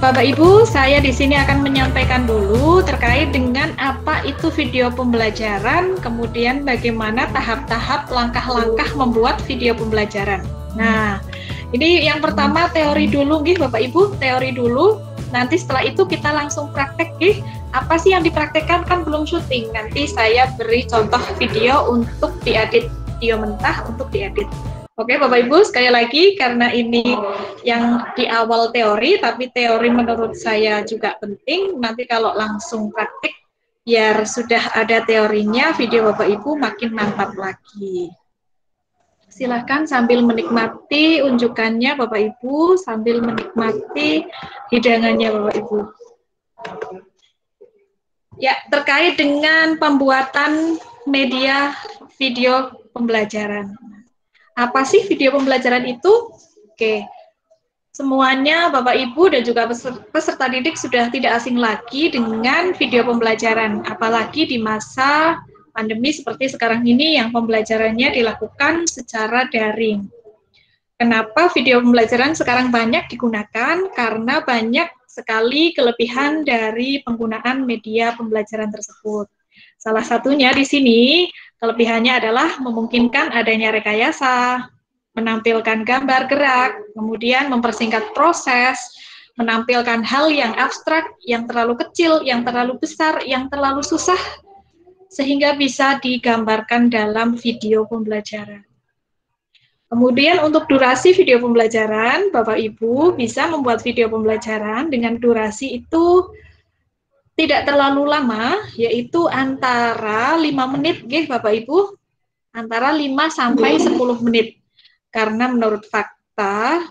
Bapak Ibu, saya di sini akan menyampaikan dulu terkait dengan apa itu video pembelajaran, kemudian bagaimana tahap-tahap langkah-langkah membuat video pembelajaran. Nah, ini yang pertama teori dulu, gih Bapak Ibu, teori dulu. Nanti setelah itu kita langsung praktek, gih. Apa sih yang dipraktekkan, kan belum syuting. Nanti saya beri contoh video untuk diedit, video mentah untuk diedit. Oke Bapak Ibu, sekali lagi karena ini yang di awal teori, tapi teori menurut saya juga penting. Nanti kalau langsung praktik, biar sudah ada teorinya, video Bapak Ibu makin mantap lagi. Silahkan sambil menikmati unjukannya Bapak Ibu, sambil menikmati hidangannya Bapak Ibu. Ya, terkait dengan pembuatan media video pembelajaran. Apa sih video pembelajaran itu? Oke, semuanya Bapak Ibu dan juga peserta didik sudah tidak asing lagi dengan video pembelajaran, apalagi di masa pandemi seperti sekarang ini yang pembelajarannya dilakukan secara daring. Kenapa video pembelajaran sekarang banyak digunakan? Karena banyak sekali kelebihan dari penggunaan media pembelajaran tersebut. Salah satunya di sini, kelebihannya adalah memungkinkan adanya rekayasa, menampilkan gambar gerak, kemudian mempersingkat proses, menampilkan hal yang abstrak, yang terlalu kecil, yang terlalu besar, yang terlalu susah, sehingga bisa digambarkan dalam video pembelajaran. Kemudian untuk durasi video pembelajaran, Bapak Ibu bisa membuat video pembelajaran dengan durasi itu tidak terlalu lama, yaitu antara 5 menit, Bapak Ibu, antara 5 sampai 10 menit. Karena menurut fakta,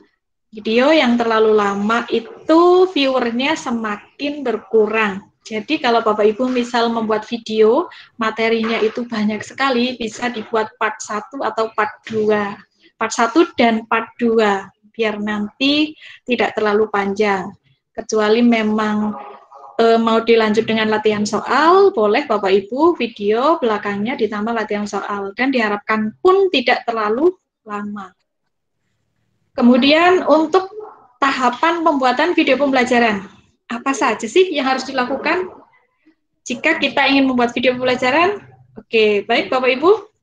video yang terlalu lama itu viewernya semakin berkurang. Jadi kalau Bapak Ibu misal membuat video, materinya itu banyak sekali, bisa dibuat part 1 atau part 2. Part 1 dan part 2, biar nanti tidak terlalu panjang. Kecuali memang mau dilanjut dengan latihan soal, boleh Bapak Ibu video belakangnya ditambah latihan soal, dan diharapkan pun tidak terlalu lama. Kemudian untuk tahapan pembuatan video pembelajaran, apa saja sih yang harus dilakukan jika kita ingin membuat video pembelajaran? Oke, baik Bapak Ibu.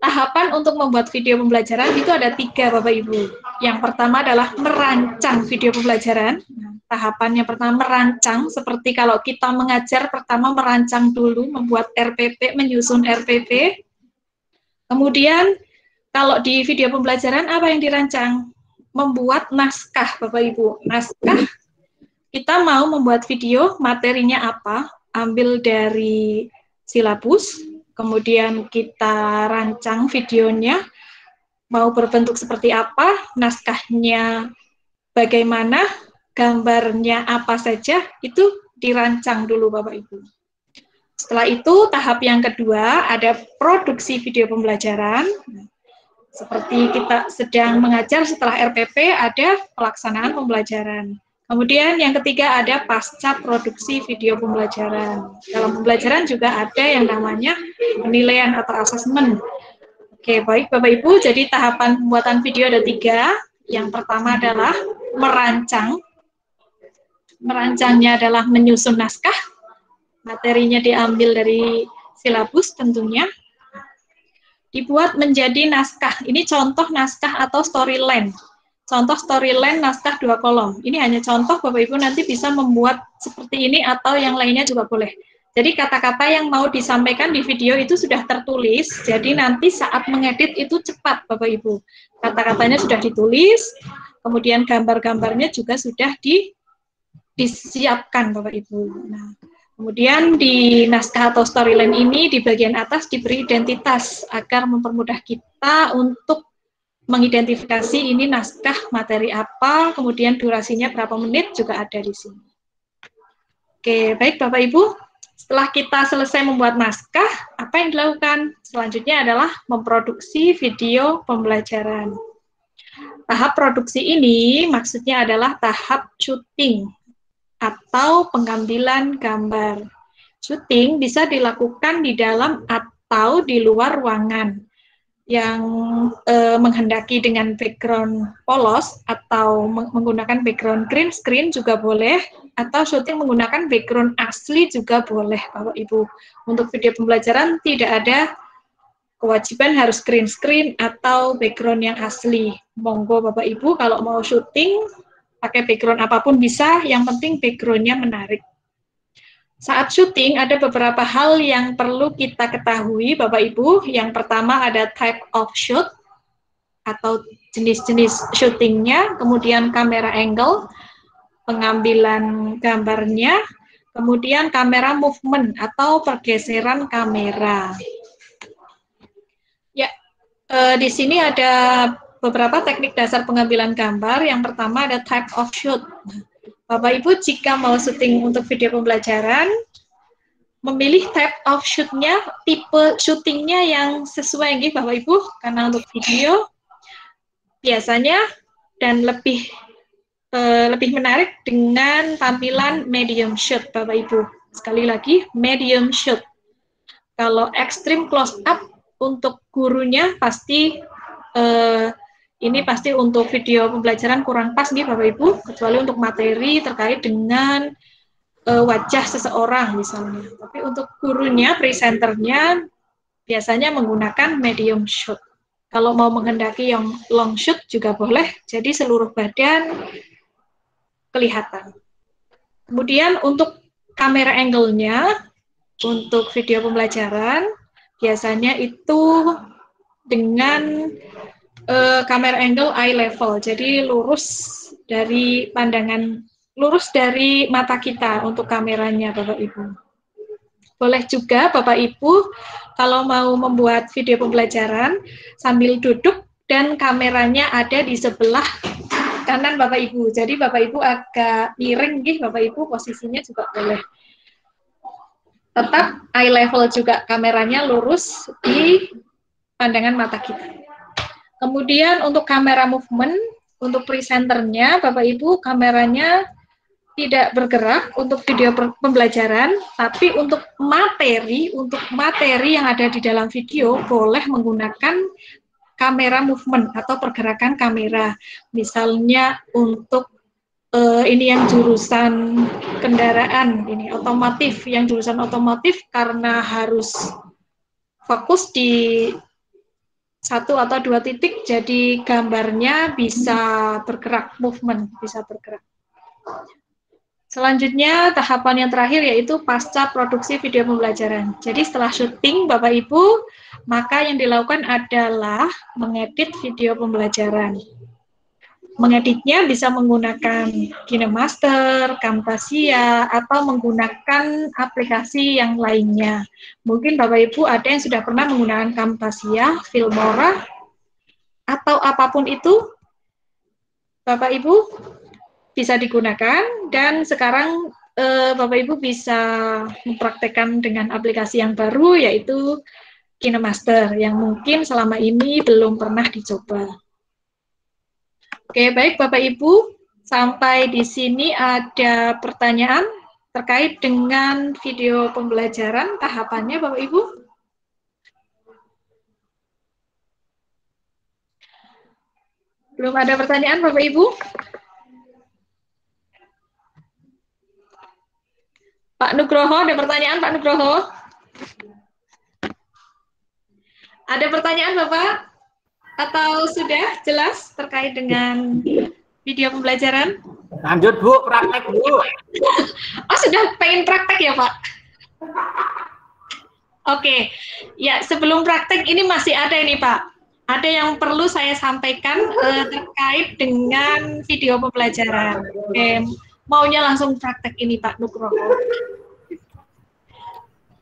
Tahapan untuk membuat video pembelajaran itu ada 3 Bapak Ibu. Yang pertama adalah merancang video pembelajaran. Tahapan yang pertama merancang, seperti kalau kita mengajar, pertama merancang dulu, membuat RPP, menyusun RPP. Kemudian kalau di video pembelajaran apa yang dirancang? Membuat naskah Bapak Ibu. Naskah, kita mau membuat video, materinya apa? Ambil dari silabus, kemudian kita rancang videonya, mau berbentuk seperti apa, naskahnya bagaimana, gambarnya apa saja, itu dirancang dulu Bapak Ibu. Setelah itu, tahap yang kedua, ada produksi video pembelajaran. Seperti kita sedang mengajar, setelah RPP ada pelaksanaan pembelajaran. Kemudian yang ketiga ada pasca produksi video pembelajaran. Dalam pembelajaran juga ada yang namanya penilaian atau asesmen. Oke, baik Bapak Ibu, jadi tahapan pembuatan video ada 3. Yang pertama adalah merancang. Merancangnya adalah menyusun naskah. Materinya diambil dari silabus tentunya. Dibuat menjadi naskah. Ini contoh naskah atau storyline. Contoh storyline naskah 2 kolom. Ini hanya contoh, Bapak Ibu nanti bisa membuat seperti ini atau yang lainnya juga boleh. Jadi kata-kata yang mau disampaikan di video itu sudah tertulis, jadi nanti saat mengedit itu cepat Bapak Ibu. Kata-katanya sudah ditulis, kemudian gambar-gambarnya juga sudah disiapkan Bapak Ibu. Nah, kemudian di naskah atau storyline ini di bagian atas diberi identitas agar mempermudah kita untuk mengidentifikasi ini naskah materi apa, kemudian durasinya berapa menit juga ada di sini. Oke, baik Bapak Ibu. Setelah kita selesai membuat naskah, apa yang dilakukan? Selanjutnya adalah memproduksi video pembelajaran. Tahap produksi ini maksudnya adalah tahap syuting atau pengambilan gambar. Syuting bisa dilakukan di dalam atau di luar ruangan. yang menghendaki dengan background polos atau menggunakan background green screen juga boleh, atau syuting menggunakan background asli juga boleh, Bapak Ibu. Untuk video pembelajaran tidak ada kewajiban harus green screen atau background yang asli. Monggo Bapak Ibu kalau mau syuting pakai background apapun bisa, yang penting backgroundnya menarik. Saat syuting ada beberapa hal yang perlu kita ketahui Bapak Ibu. Yang pertama ada type of shoot atau jenis-jenis syutingnya, kemudian kamera angle, pengambilan gambarnya, kemudian kamera movement atau pergeseran kamera. Ya, di sini ada beberapa teknik dasar pengambilan gambar. Yang pertama ada type of shoot. Bapak Ibu jika mau syuting untuk video pembelajaran, memilih type of shoot-nya, tipe syutingnya yang sesuai nggih Bapak Ibu, karena untuk video biasanya dan lebih menarik dengan tampilan medium shoot Bapak Ibu. Sekali lagi medium shoot. Kalau extreme close up untuk gurunya pasti ini pasti untuk video pembelajaran kurang pas nih Bapak Ibu, kecuali untuk materi terkait dengan wajah seseorang misalnya. Tapi untuk gurunya, presenternya biasanya menggunakan medium shoot. Kalau mau menghendaki yang long shoot juga boleh, jadi seluruh badan kelihatan. Kemudian untuk kamera angle-nya, untuk video pembelajaran, biasanya itu dengan kamera angle eye level, jadi lurus dari pandangan, lurus dari mata kita untuk kameranya Bapak Ibu. Boleh juga Bapak Ibu kalau mau membuat video pembelajaran sambil duduk dan kameranya ada di sebelah kanan Bapak Ibu. Jadi Bapak Ibu agak miring nih Bapak Ibu, posisinya juga boleh. Tetap eye level juga, kameranya lurus di pandangan mata kita. Kemudian untuk kamera movement, untuk presenternya Bapak Ibu kameranya tidak bergerak untuk video pembelajaran, tapi untuk materi yang ada di dalam video boleh menggunakan kamera movement atau pergerakan kamera. Misalnya untuk ini yang jurusan kendaraan, ini otomotif, yang jurusan otomotif karena harus fokus di satu atau dua titik, jadi gambarnya bisa bergerak, movement bisa bergerak. Selanjutnya, tahapan yang terakhir yaitu pasca produksi video pembelajaran. Jadi setelah syuting, Bapak Ibu, maka yang dilakukan adalah mengedit video pembelajaran. Mengeditnya bisa menggunakan KineMaster, Camtasia, atau menggunakan aplikasi yang lainnya. Mungkin Bapak Ibu ada yang sudah pernah menggunakan Camtasia, Filmora, atau apapun itu, Bapak Ibu bisa digunakan, dan sekarang Bapak Ibu bisa mempraktekkan dengan aplikasi yang baru, yaitu KineMaster, yang mungkin selama ini belum pernah dicoba. Oke, baik Bapak Ibu, sampai di sini ada pertanyaan terkait dengan video pembelajaran, tahapannya Bapak Ibu? Belum ada pertanyaan Bapak Ibu? Pak Nugroho, ada pertanyaan Pak Nugroho? Ada pertanyaan Bapak? Atau sudah jelas terkait dengan video pembelajaran? Lanjut Bu, praktek Bu. Oh, sudah pengen praktek ya Pak? Oke, ya sebelum praktek ini masih ada ini Pak. Ada yang perlu saya sampaikan terkait dengan video pembelajaran. Oke, maunya langsung praktek ini Pak Nugroho.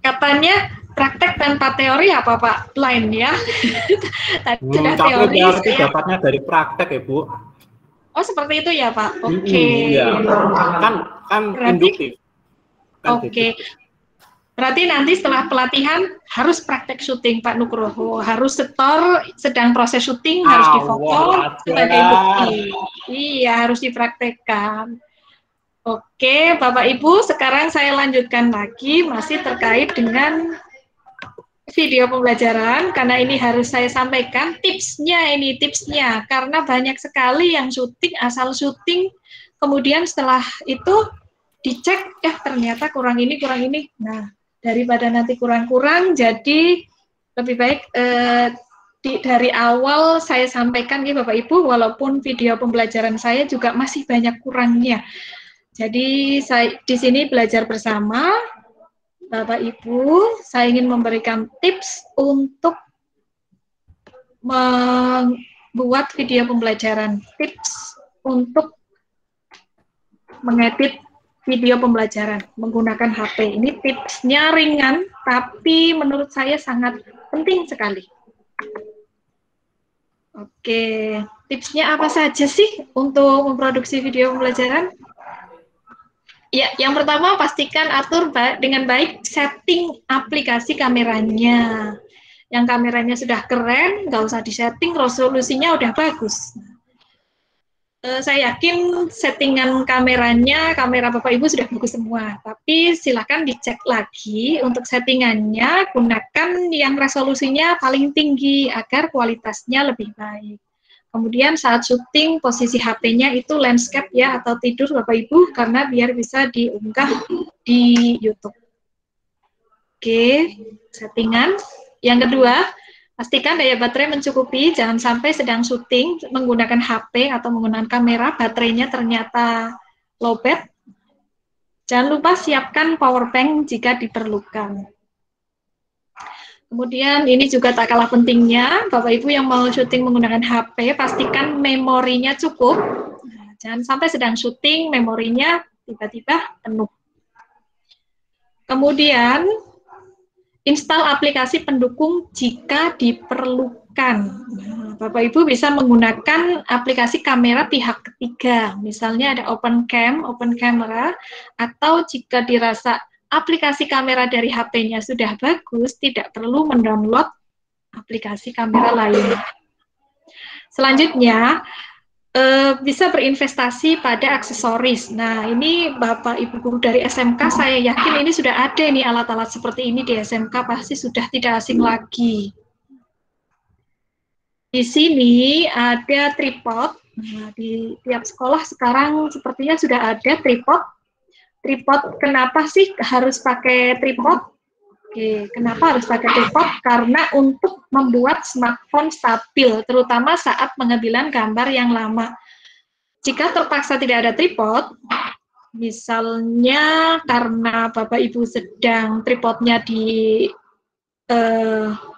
Katanya praktek tanpa teori apa Pak? Lain ya. Tadi sudah teori. Tapi dapatnya dari praktek ya Bu. Oh seperti itu ya Pak. Oke. Iya. Kan induktif. Oke. Berarti nanti setelah pelatihan harus praktek syuting Pak Nugroho, harus setor sedang proses syuting, harus difoto sebagai bukti. Iya, harus dipraktekkan. Oke, Bapak Ibu, sekarang saya lanjutkan lagi masih terkait dengan video pembelajaran, karena ini harus saya sampaikan tipsnya, ini tipsnya, karena banyak sekali yang syuting, asal syuting, kemudian setelah itu dicek, ya ternyata kurang ini. Nah, daripada nanti kurang-kurang, jadi lebih baik dari awal saya sampaikan ya Bapak Ibu, walaupun video pembelajaran saya juga masih banyak kurangnya. Jadi saya di sini belajar bersama Bapak Ibu, saya ingin memberikan tips untuk membuat video pembelajaran, tips untuk mengedit video pembelajaran menggunakan HP. Ini tipsnya ringan, tapi menurut saya sangat penting sekali. Oke, tipsnya apa saja sih untuk memproduksi video pembelajaran? Ya, yang pertama pastikan atur dengan baik setting aplikasi kameranya. Yang kameranya sudah keren, nggak usah disetting, resolusinya udah bagus. Saya yakin settingan kameranya, kamera Bapak Ibu sudah bagus semua. Tapi silakan dicek lagi untuk settingannya, gunakan yang resolusinya paling tinggi agar kualitasnya lebih baik. Kemudian saat syuting posisi HP-nya itu landscape ya atau tidur Bapak Ibu karena biar bisa diunggah di YouTube. Oke, settingan. Yang kedua, pastikan daya baterai mencukupi, jangan sampai sedang syuting menggunakan HP atau menggunakan kamera baterainya ternyata lowbat. Jangan lupa siapkan power bank jika diperlukan. Kemudian ini juga tak kalah pentingnya, Bapak Ibu yang mau syuting menggunakan HP, pastikan memorinya cukup. Nah, jangan sampai sedang syuting, memorinya tiba-tiba penuh. Kemudian, install aplikasi pendukung jika diperlukan. Nah, Bapak Ibu bisa menggunakan aplikasi kamera pihak ketiga, misalnya ada open camera, atau jika dirasa aplikasi kamera dari HP-nya sudah bagus, tidak perlu mendownload aplikasi kamera lain. Selanjutnya, bisa berinvestasi pada aksesoris. Nah, ini Bapak Ibu guru dari SMK, saya yakin ini sudah ada nih alat-alat seperti ini di SMK, pasti sudah tidak asing lagi. Di sini ada tripod. Nah, di tiap sekolah sekarang sepertinya sudah ada tripod. Tripod, kenapa sih harus pakai tripod? Oke, kenapa harus pakai tripod? Karena untuk membuat smartphone stabil, terutama saat pengambilan gambar yang lama. Jika terpaksa tidak ada tripod, misalnya karena Bapak Ibu sedang tripodnya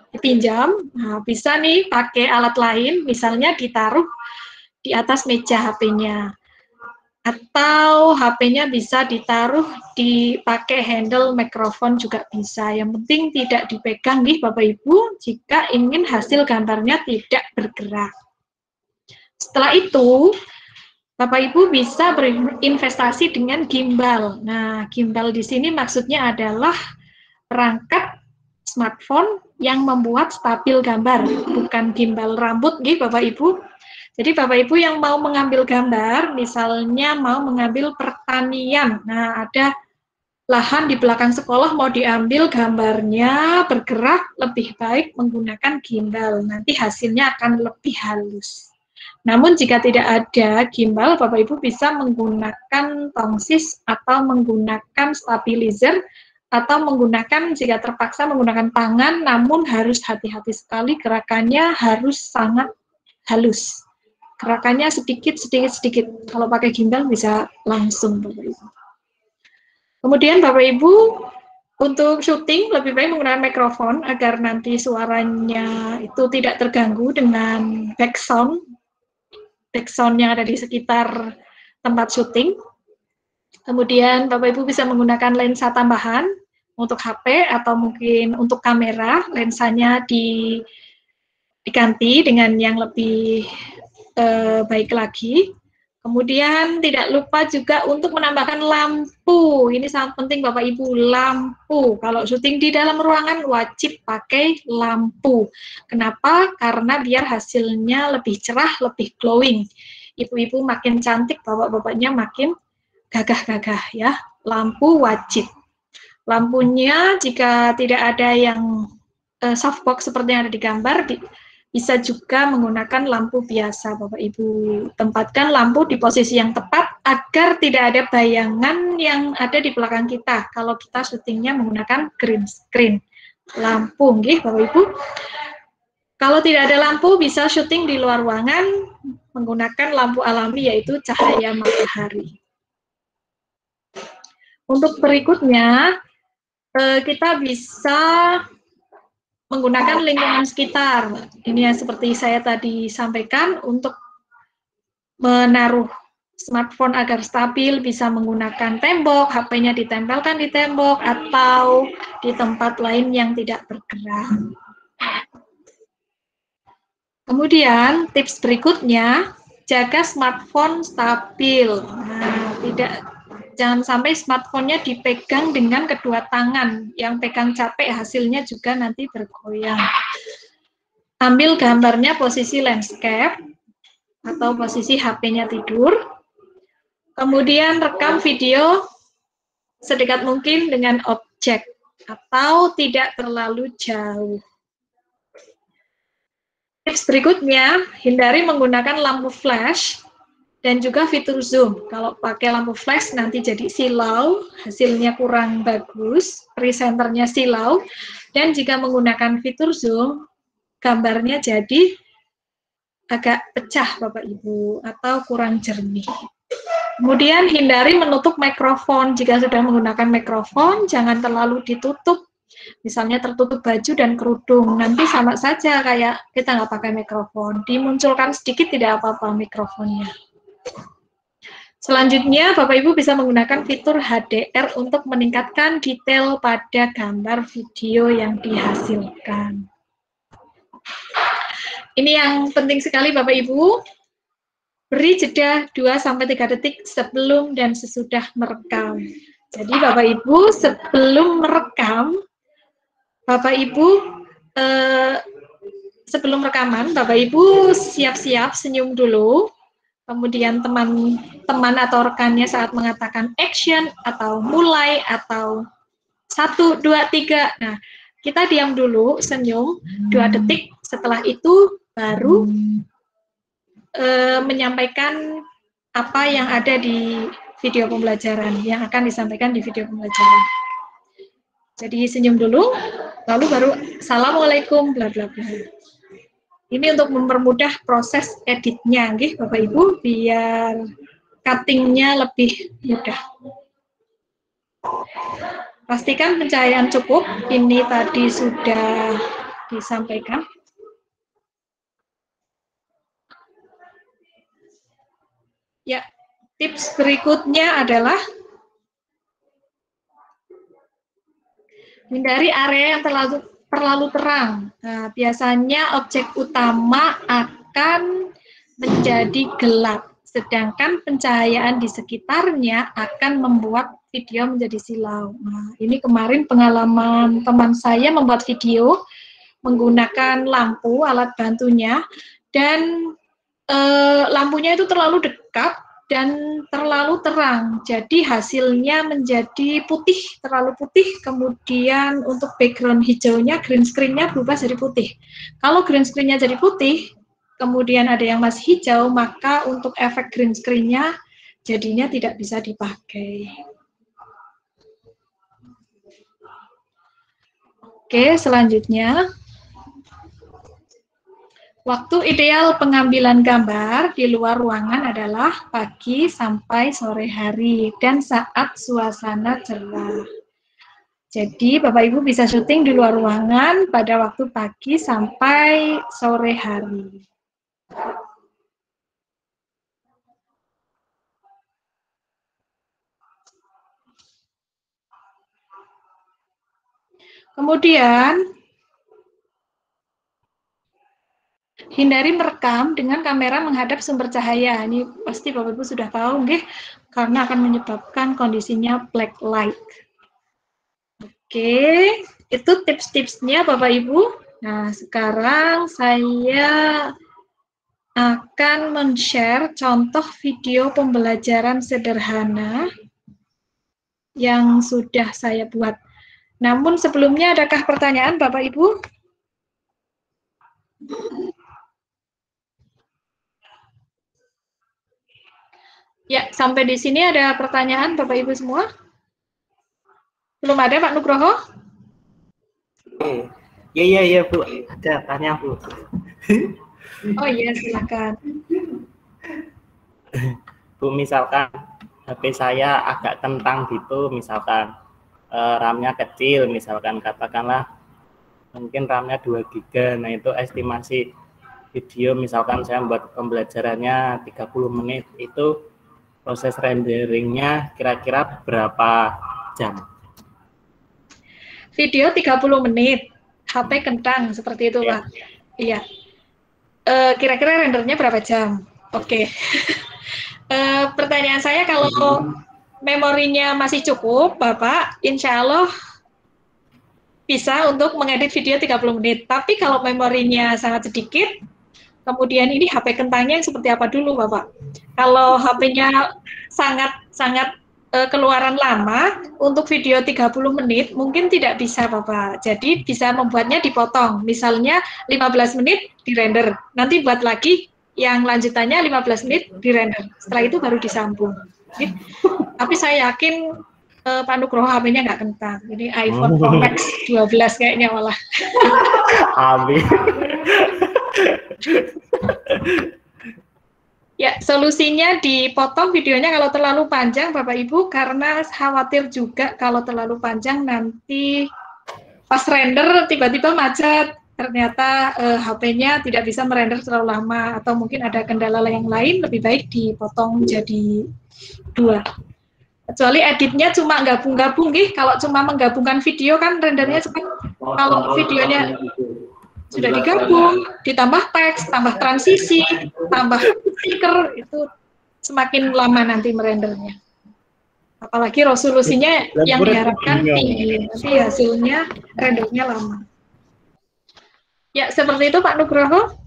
dipinjam, nah bisa nih pakai alat lain, misalnya ditaruh di atas meja HP-nya. Atau HP-nya bisa ditaruh dipakai handle mikrofon juga bisa. Yang penting tidak dipegang nih Bapak Ibu jika ingin hasil gambarnya tidak bergerak. Setelah itu, Bapak Ibu bisa berinvestasi dengan gimbal. Nah, gimbal di sini maksudnya adalah perangkat smartphone yang membuat stabil gambar, bukan gimbal rambut nih Bapak Ibu. Jadi Bapak Ibu yang mau mengambil gambar, misalnya mau mengambil pertanian, nah ada lahan di belakang sekolah mau diambil gambarnya bergerak, lebih baik menggunakan gimbal, nanti hasilnya akan lebih halus. Namun jika tidak ada gimbal, Bapak Ibu bisa menggunakan tongsis atau menggunakan stabilizer, atau menggunakan jika terpaksa menggunakan tangan, namun harus hati-hati sekali, gerakannya harus sangat halus. Gerakannya sedikit. Kalau pakai gimbal bisa langsung, Bapak Ibu. Kemudian Bapak Ibu untuk syuting lebih baik menggunakan mikrofon agar nanti suaranya itu tidak terganggu dengan background yang ada di sekitar tempat syuting. Kemudian Bapak Ibu bisa menggunakan lensa tambahan untuk HP atau mungkin untuk kamera, lensanya diganti dengan yang lebih baik lagi. Kemudian tidak lupa juga untuk menambahkan lampu. Ini sangat penting Bapak Ibu, lampu. Kalau syuting di dalam ruangan wajib pakai lampu. Kenapa? Karena biar hasilnya lebih cerah, lebih glowing. Ibu-ibu makin cantik, bapak-bapaknya makin gagah-gagah ya. Lampu wajib. Lampunya jika tidak ada yang softbox seperti yang ada di gambar, bisa juga menggunakan lampu biasa, Bapak Ibu. Tempatkan lampu di posisi yang tepat agar tidak ada bayangan yang ada di belakang kita kalau kita syutingnya menggunakan green screen. Lampu, nggih, Bapak Ibu. Kalau tidak ada lampu, bisa syuting di luar ruangan menggunakan lampu alami, yaitu cahaya matahari. Untuk berikutnya, kita bisa menggunakan lingkungan sekitar. Ini yang seperti saya tadi sampaikan, untuk menaruh smartphone agar stabil bisa menggunakan tembok, HP-nya ditempelkan di tembok, atau di tempat lain yang tidak bergerak. Kemudian tips berikutnya, jaga smartphone stabil. Nah, jangan sampai smartphone-nya dipegang dengan kedua tangan. Yang pegang capek hasilnya juga nanti bergoyang. Ambil gambarnya posisi landscape atau posisi HP-nya tidur. Kemudian rekam video sedekat mungkin dengan objek atau tidak terlalu jauh. Tips berikutnya, hindari menggunakan lampu flash dan juga fitur zoom. Kalau pakai lampu flash nanti jadi silau, hasilnya kurang bagus, presenternya silau, dan jika menggunakan fitur zoom, gambarnya jadi agak pecah, Bapak Ibu, atau kurang jernih. Kemudian hindari menutup mikrofon. Jika sudah menggunakan mikrofon, jangan terlalu ditutup. Misalnya tertutup baju dan kerudung, nanti sama saja kayak kita nggak pakai mikrofon. Dimunculkan sedikit tidak apa-apa mikrofonnya. Selanjutnya, Bapak Ibu bisa menggunakan fitur HDR untuk meningkatkan detail pada gambar video yang dihasilkan. Ini yang penting sekali, Bapak Ibu. Beri jeda 2-3 detik sebelum dan sesudah merekam. Jadi Bapak Ibu sebelum merekam, Bapak Ibu sebelum rekaman, Bapak Ibu siap-siap senyum dulu. Kemudian teman-teman atau rekannya saat mengatakan action atau mulai atau 1, 2, 3. Nah, kita diam dulu, senyum 2 detik. Setelah itu baru menyampaikan apa yang ada di video pembelajaran, yang akan disampaikan di video pembelajaran. Jadi senyum dulu, lalu baru Assalamualaikum, bla bla bla. Ini untuk mempermudah proses editnya, nggih, Bapak Ibu, biar cuttingnya lebih mudah. Pastikan pencahayaan cukup, ini tadi sudah disampaikan. Ya, tips berikutnya adalah hindari area yang terlalu terang. Nah, biasanya objek utama akan menjadi gelap, sedangkan pencahayaan di sekitarnya akan membuat video menjadi silau. Nah, ini kemarin pengalaman teman saya membuat video menggunakan lampu, alat bantunya, dan lampunya itu terlalu dekat dan terlalu terang, jadi hasilnya menjadi putih, terlalu putih. Kemudian untuk background hijaunya, green screen-nya berubah jadi putih. Kalau green screen-nya jadi putih, kemudian ada yang masih hijau, maka untuk efek green screen-nya jadinya tidak bisa dipakai. Oke, selanjutnya. Waktu ideal pengambilan gambar di luar ruangan adalah pagi sampai sore hari dan saat suasana cerah. Jadi Bapak Ibu bisa syuting di luar ruangan pada waktu pagi sampai sore hari. Kemudian hindari merekam dengan kamera menghadap sumber cahaya. Ini pasti Bapak Ibu sudah tahu, nggih, karena akan menyebabkan kondisinya black light. Oke, itu tips-tipsnya Bapak Ibu. Nah, sekarang saya akan men-share contoh video pembelajaran sederhana yang sudah saya buat. Namun sebelumnya adakah pertanyaan Bapak Ibu? Ya, sampai di sini ada pertanyaan Bapak Ibu semua? Belum ada Pak Nugroho? Iya Bu, ada tanya Bu. Oh iya, silakan. Bu, misalkan HP saya agak kentang gitu, misalkan RAM-nya kecil, misalkan katakanlah mungkin RAM-nya 2 GB. Nah, itu estimasi video misalkan saya membuat pembelajarannya 30 menit, itu proses renderingnya kira-kira berapa jam? Video 30 menit, HP kentang, seperti itu Ya. Pak. Iya. Kira-kira rendernya berapa jam? Oke. Pertanyaan saya, kalau memorinya masih cukup, Bapak, insya Allah bisa untuk mengedit video 30 menit. Tapi kalau memorinya sangat sedikit, kemudian ini HP kentangnya seperti apa dulu, Bapak? Kalau HP-nya sangat keluaran lama, untuk video 30 menit mungkin tidak bisa, Bapak. Jadi bisa membuatnya dipotong. Misalnya 15 menit dirender, nanti buat lagi yang lanjutannya 15 menit dirender. Setelah itu baru disambung. Tapi saya yakin Pak Nugroho HP-nya nggak kentang. Ini iPhone Pro Max 12 kayaknya malah. Amin. Ya, solusinya dipotong videonya kalau terlalu panjang, Bapak Ibu, karena khawatir juga kalau terlalu panjang nanti pas render tiba-tiba macet. Ternyata HP-nya tidak bisa merender terlalu lama, atau mungkin ada kendala yang lain, lebih baik dipotong jadi 2. Kecuali editnya cuma gabung-gabung, kalau cuma menggabungkan video kan rendernya cepat. Kalau videonya sudah digabung, ditambah teks, tambah transisi, tambah stiker, itu semakin lama nanti merendernya. Apalagi resolusinya yang diharapkan tinggi, nanti hasilnya rendernya lama. Ya, seperti itu Pak Nugroho.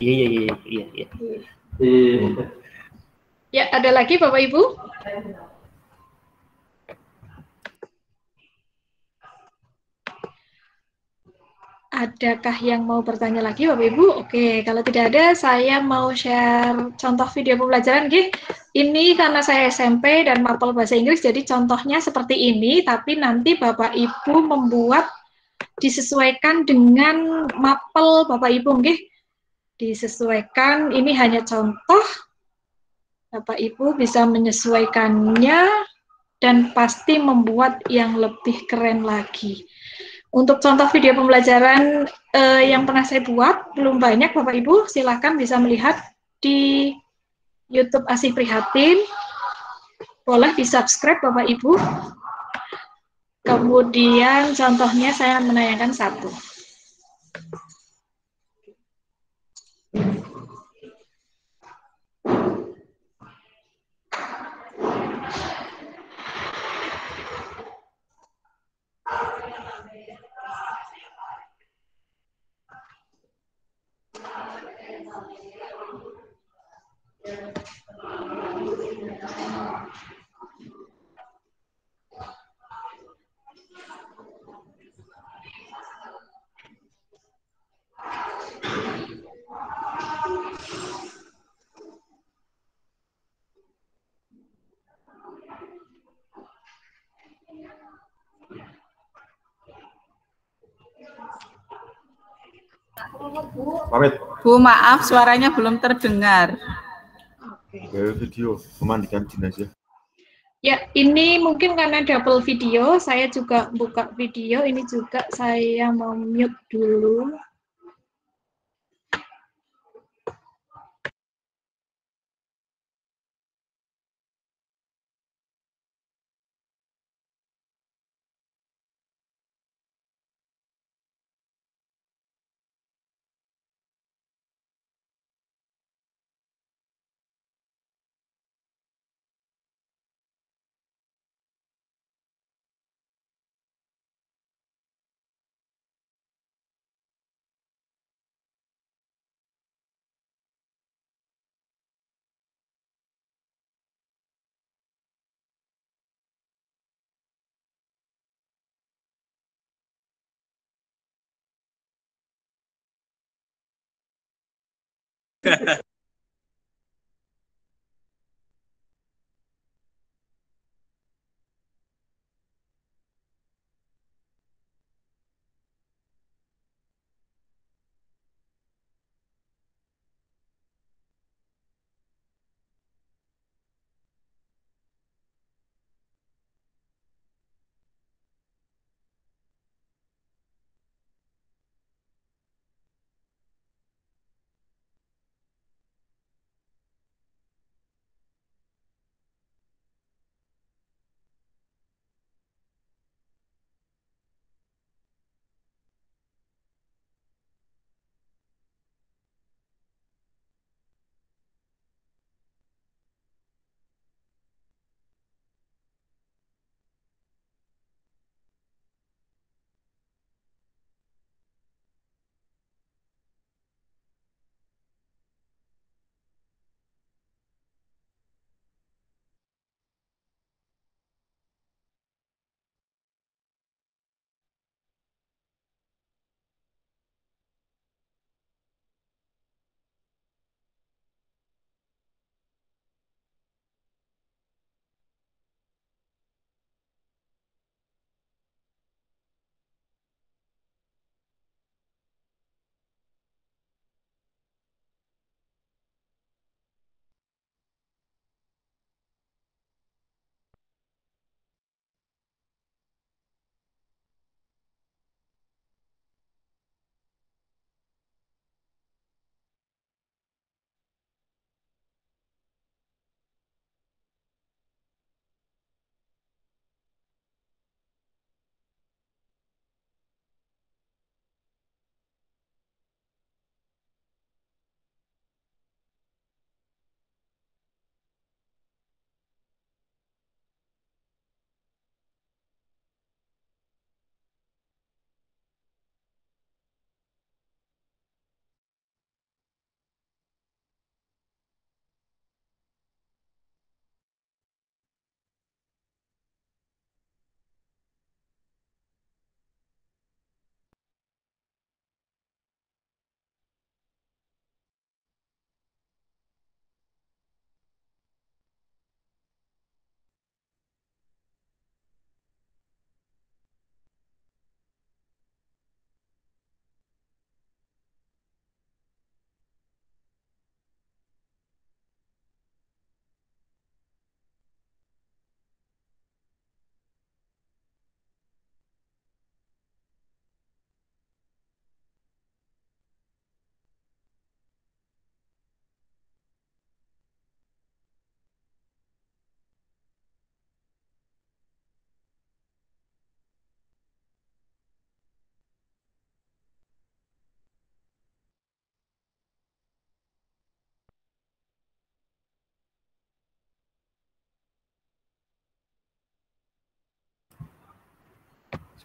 Iya. Ya, ada lagi Bapak Ibu? Adakah yang mau bertanya lagi Bapak Ibu? Oke, kalau tidak ada, saya mau share contoh video pembelajaran. Ini karena saya SMP dan mapel bahasa Inggris, jadi contohnya seperti ini, tapi nanti Bapak Ibu membuat disesuaikan dengan mapel Bapak Ibu. Disesuaikan, ini hanya contoh, Bapak Ibu bisa menyesuaikannya dan pasti membuat yang lebih keren lagi. Untuk contoh video pembelajaran yang pernah saya buat, belum banyak Bapak Ibu, silakan bisa melihat di YouTube Asih Prihatin, boleh di-subscribe Bapak Ibu. Kemudian contohnya saya menayangkan satu. Pamit. Bu, maaf suaranya belum terdengar. Video pemandikan jenazah. Ya, ini mungkin karena double video, saya juga buka video, ini juga saya mau mute dulu.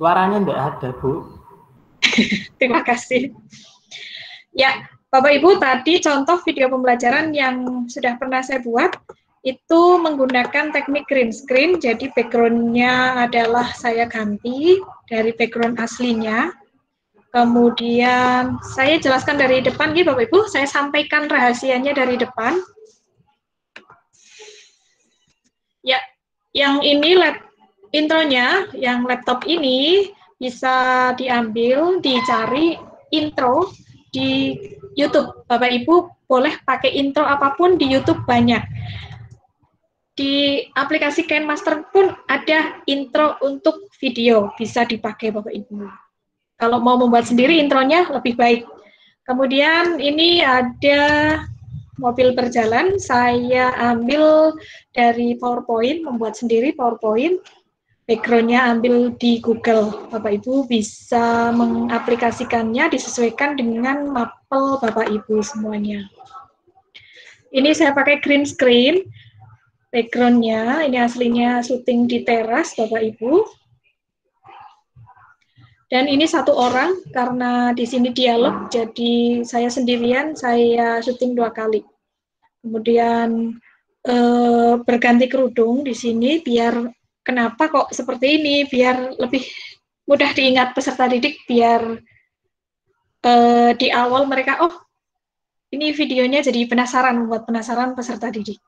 Suaranya enggak ada, Bu. Terima kasih. Ya, Bapak Ibu, tadi contoh video pembelajaran yang sudah pernah saya buat itu menggunakan teknik green screen. Jadi background-nya adalah saya ganti dari background aslinya. Kemudian saya jelaskan dari depan, gitu Bapak Ibu. Saya sampaikan rahasianya dari depan. Ya, yang ini intronya, yang laptop ini bisa diambil, dicari intro di YouTube. Bapak Ibu boleh pakai intro apapun di YouTube banyak. Di aplikasi KineMaster pun ada intro untuk video, bisa dipakai Bapak Ibu. Kalau mau membuat sendiri intronya lebih baik. Kemudian ini ada mobil berjalan, saya ambil dari PowerPoint, membuat sendiri PowerPoint. Background-nya ambil di Google. Bapak Ibu bisa mengaplikasikannya, disesuaikan dengan mapel Bapak Ibu semuanya. Ini saya pakai green screen. Background-nya, ini aslinya syuting di teras Bapak Ibu. Dan ini satu orang, karena di sini dialog, jadi saya sendirian, saya syuting 2 kali. Kemudian berganti kerudung di sini, biar kenapa kok seperti ini, biar lebih mudah diingat peserta didik, biar di awal mereka, oh ini videonya jadi penasaran, membuat penasaran peserta didik.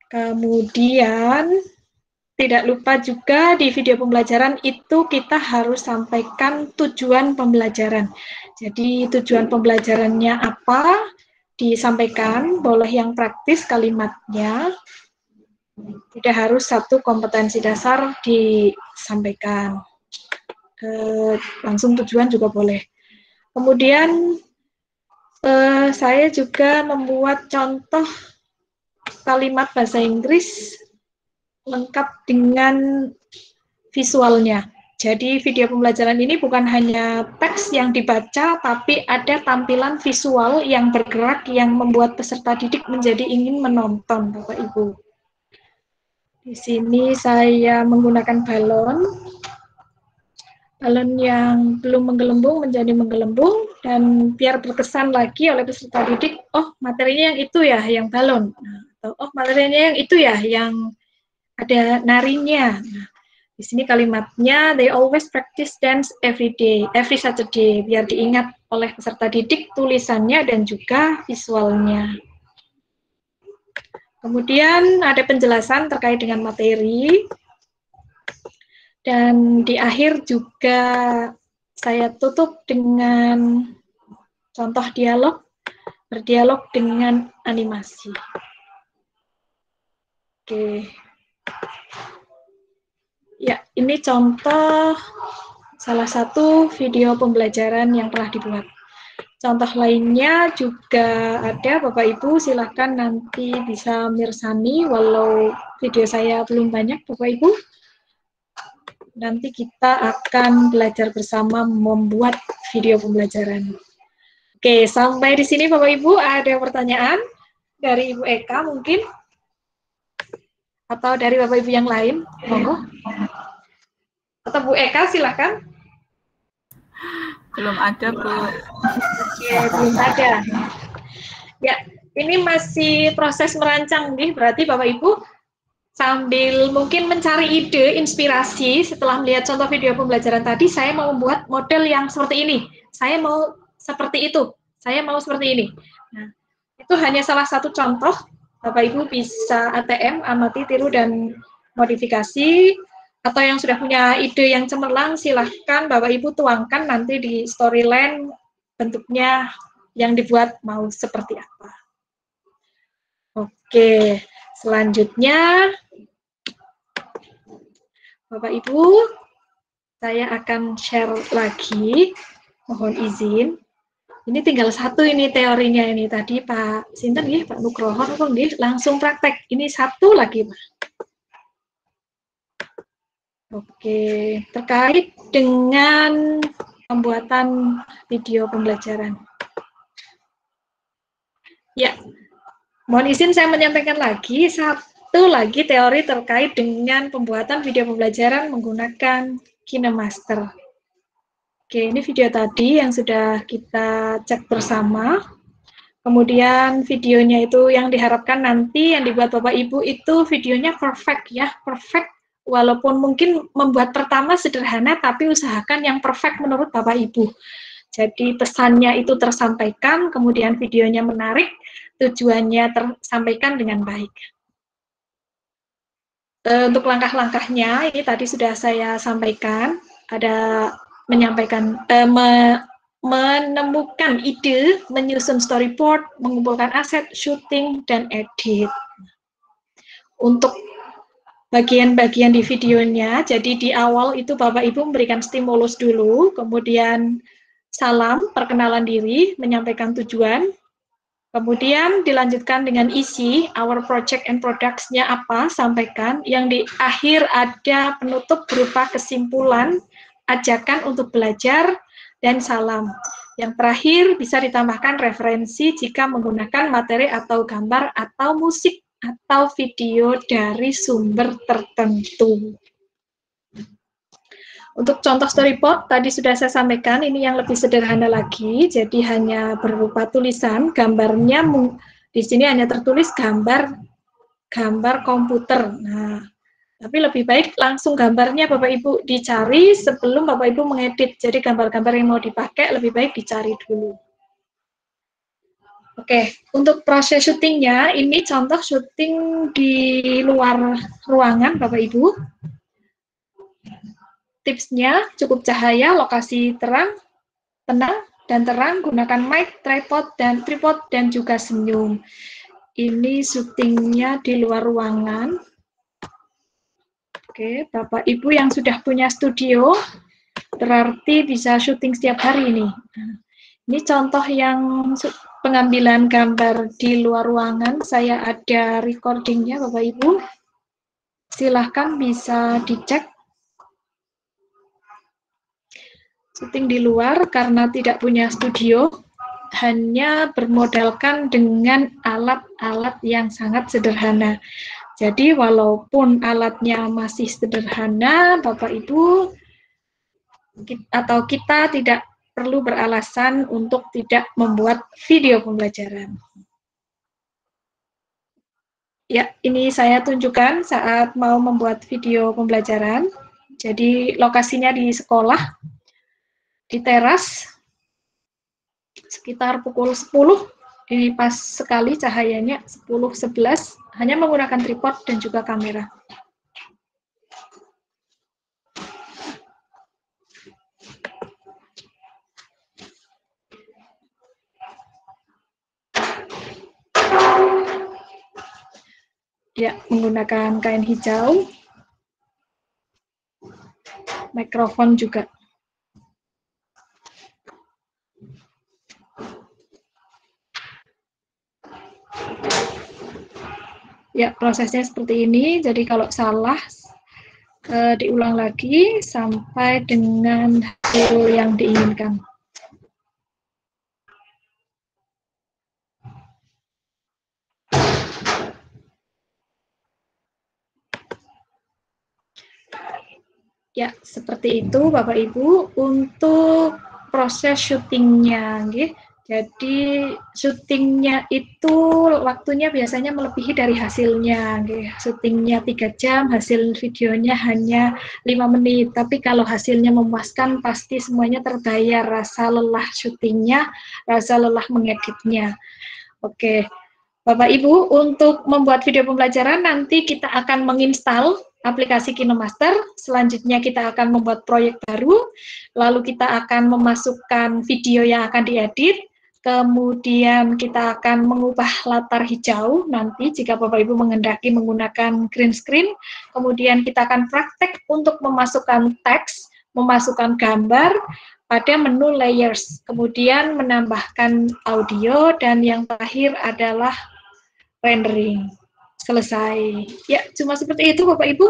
Kemudian tidak lupa juga di video pembelajaran itu kita harus sampaikan tujuan pembelajaran. Jadi tujuan pembelajarannya apa? Disampaikan, boleh yang praktis kalimatnya. Tidak harus satu kompetensi dasar disampaikan. Langsung tujuan juga boleh. Kemudian saya juga membuat contoh kalimat bahasa Inggris lengkap dengan visualnya. Jadi video pembelajaran ini bukan hanya teks yang dibaca, tapi ada tampilan visual yang bergerak yang membuat peserta didik menjadi ingin menonton, Bapak Ibu. Di sini saya menggunakan balon yang belum menggelembung menjadi menggelembung, dan biar berkesan lagi oleh peserta didik, oh materinya yang itu ya, yang balon. Atau oh materinya yang itu ya, yang ada narinya. Nah, di sini kalimatnya, they always practice dance every day, every Saturday, biar diingat oleh peserta didik tulisannya dan juga visualnya. Kemudian ada penjelasan terkait dengan materi. Dan di akhir juga saya tutup dengan contoh dialog, berdialog dengan animasi. Oke. Ya, ini contoh salah satu video pembelajaran yang telah dibuat. Contoh lainnya juga ada, Bapak Ibu silakan nanti bisa mirsani, walau video saya belum banyak, Bapak Ibu. Nanti kita akan belajar bersama membuat video pembelajaran. Oke, sampai di sini Bapak Ibu, ada pertanyaan dari Ibu Eka mungkin? Atau dari Bapak Ibu yang lain? Monggo. Atau Bu Eka, silakan. Belum ada, Bu. Oke, belum ada. Ya, ini masih proses merancang nih, berarti Bapak Ibu sambil mungkin mencari ide, inspirasi, setelah melihat contoh video pembelajaran tadi, saya mau membuat model yang seperti ini. Saya mau seperti itu. Saya mau seperti ini. Nah, itu hanya salah satu contoh. Bapak Ibu bisa ATM, amati, tiru, dan modifikasi. Atau yang sudah punya ide yang cemerlang, silahkan Bapak Ibu tuangkan nanti di storyline bentuknya yang dibuat mau seperti apa. Oke, selanjutnya Bapak Ibu, saya akan share lagi, mohon izin. Ini tinggal satu ini teorinya ini tadi Pak Sinten nggih, Pak Nugroho apa nggih, langsung praktek. Ini satu lagi, Pak. Oke, terkait dengan pembuatan video pembelajaran. Ya, mohon izin saya menyampaikan lagi satu lagi teori terkait dengan pembuatan video pembelajaran menggunakan KineMaster. Oke, ini video tadi yang sudah kita cek bersama. Kemudian videonya itu yang diharapkan nanti yang dibuat Bapak Ibu itu videonya perfect ya, perfect. Walaupun mungkin membuat pertama sederhana, tapi usahakan yang perfect menurut Bapak Ibu. Jadi pesannya itu tersampaikan, kemudian videonya menarik, tujuannya tersampaikan dengan baik. Untuk langkah-langkahnya, ini tadi sudah saya sampaikan, ada menyampaikan, menemukan ide, menyusun storyboard, mengumpulkan aset, syuting, dan edit. Untuk bagian-bagian di videonya, jadi di awal itu Bapak Ibu memberikan stimulus dulu, kemudian salam, perkenalan diri, menyampaikan tujuan, kemudian dilanjutkan dengan isi, our project and products-nya apa, sampaikan, yang di akhir ada penutup berupa kesimpulan, ajakan untuk belajar, dan salam. Yang terakhir bisa ditambahkan referensi jika menggunakan materi atau gambar atau musik atau video dari sumber tertentu. Untuk contoh storyboard tadi sudah saya sampaikan, ini yang lebih sederhana lagi, jadi hanya berupa tulisan, gambarnya di sini hanya tertulis gambar komputer. Nah, tapi lebih baik langsung gambarnya Bapak Ibu dicari sebelum Bapak Ibu mengedit. Jadi gambar-gambar yang mau dipakai lebih baik dicari dulu. Oke, untuk proses syutingnya, ini contoh syuting di luar ruangan, Bapak Ibu. Tipsnya, cukup cahaya, lokasi terang, tenang, dan terang, gunakan mic, tripod, dan juga senyum. Ini syutingnya di luar ruangan. Oke, Bapak Ibu yang sudah punya studio, berarti bisa syuting setiap hari ini. Ini contoh yang pengambilan gambar di luar ruangan. Saya ada recordingnya, Bapak Ibu. Silahkan bisa dicek. Syuting di luar karena tidak punya studio, hanya bermodalkan dengan alat-alat yang sangat sederhana. Jadi walaupun alatnya masih sederhana, Bapak Ibu atau kita tidak perlu beralasan untuk tidak membuat video pembelajaran. Ya, ini saya tunjukkan saat mau membuat video pembelajaran. Jadi lokasinya di sekolah, di teras, sekitar pukul 10. Ini pas sekali cahayanya 10-11, hanya menggunakan tripod dan juga kamera. Ya, menggunakan kain hijau, mikrofon juga. Ya, prosesnya seperti ini. Jadi kalau salah, diulang lagi sampai dengan hasil yang diinginkan. Ya, seperti itu Bapak Ibu untuk proses syutingnya. Jadi syutingnya itu waktunya biasanya melebihi dari hasilnya. Syutingnya 3 jam, hasil videonya hanya 5 menit. Tapi kalau hasilnya memuaskan, pasti semuanya terbayar. Rasa lelah syutingnya, rasa lelah mengeditnya. Oke, Bapak Ibu, untuk membuat video pembelajaran nanti kita akan menginstal aplikasi KinoMaster, selanjutnya kita akan membuat proyek baru, lalu kita akan memasukkan video yang akan diedit, kemudian kita akan mengubah latar hijau nanti jika Bapak Ibu menghendaki menggunakan green screen, kemudian kita akan praktek untuk memasukkan teks, memasukkan gambar pada menu layers, kemudian menambahkan audio, dan yang terakhir adalah rendering. Selesai. Ya, cuma seperti itu Bapak Ibu.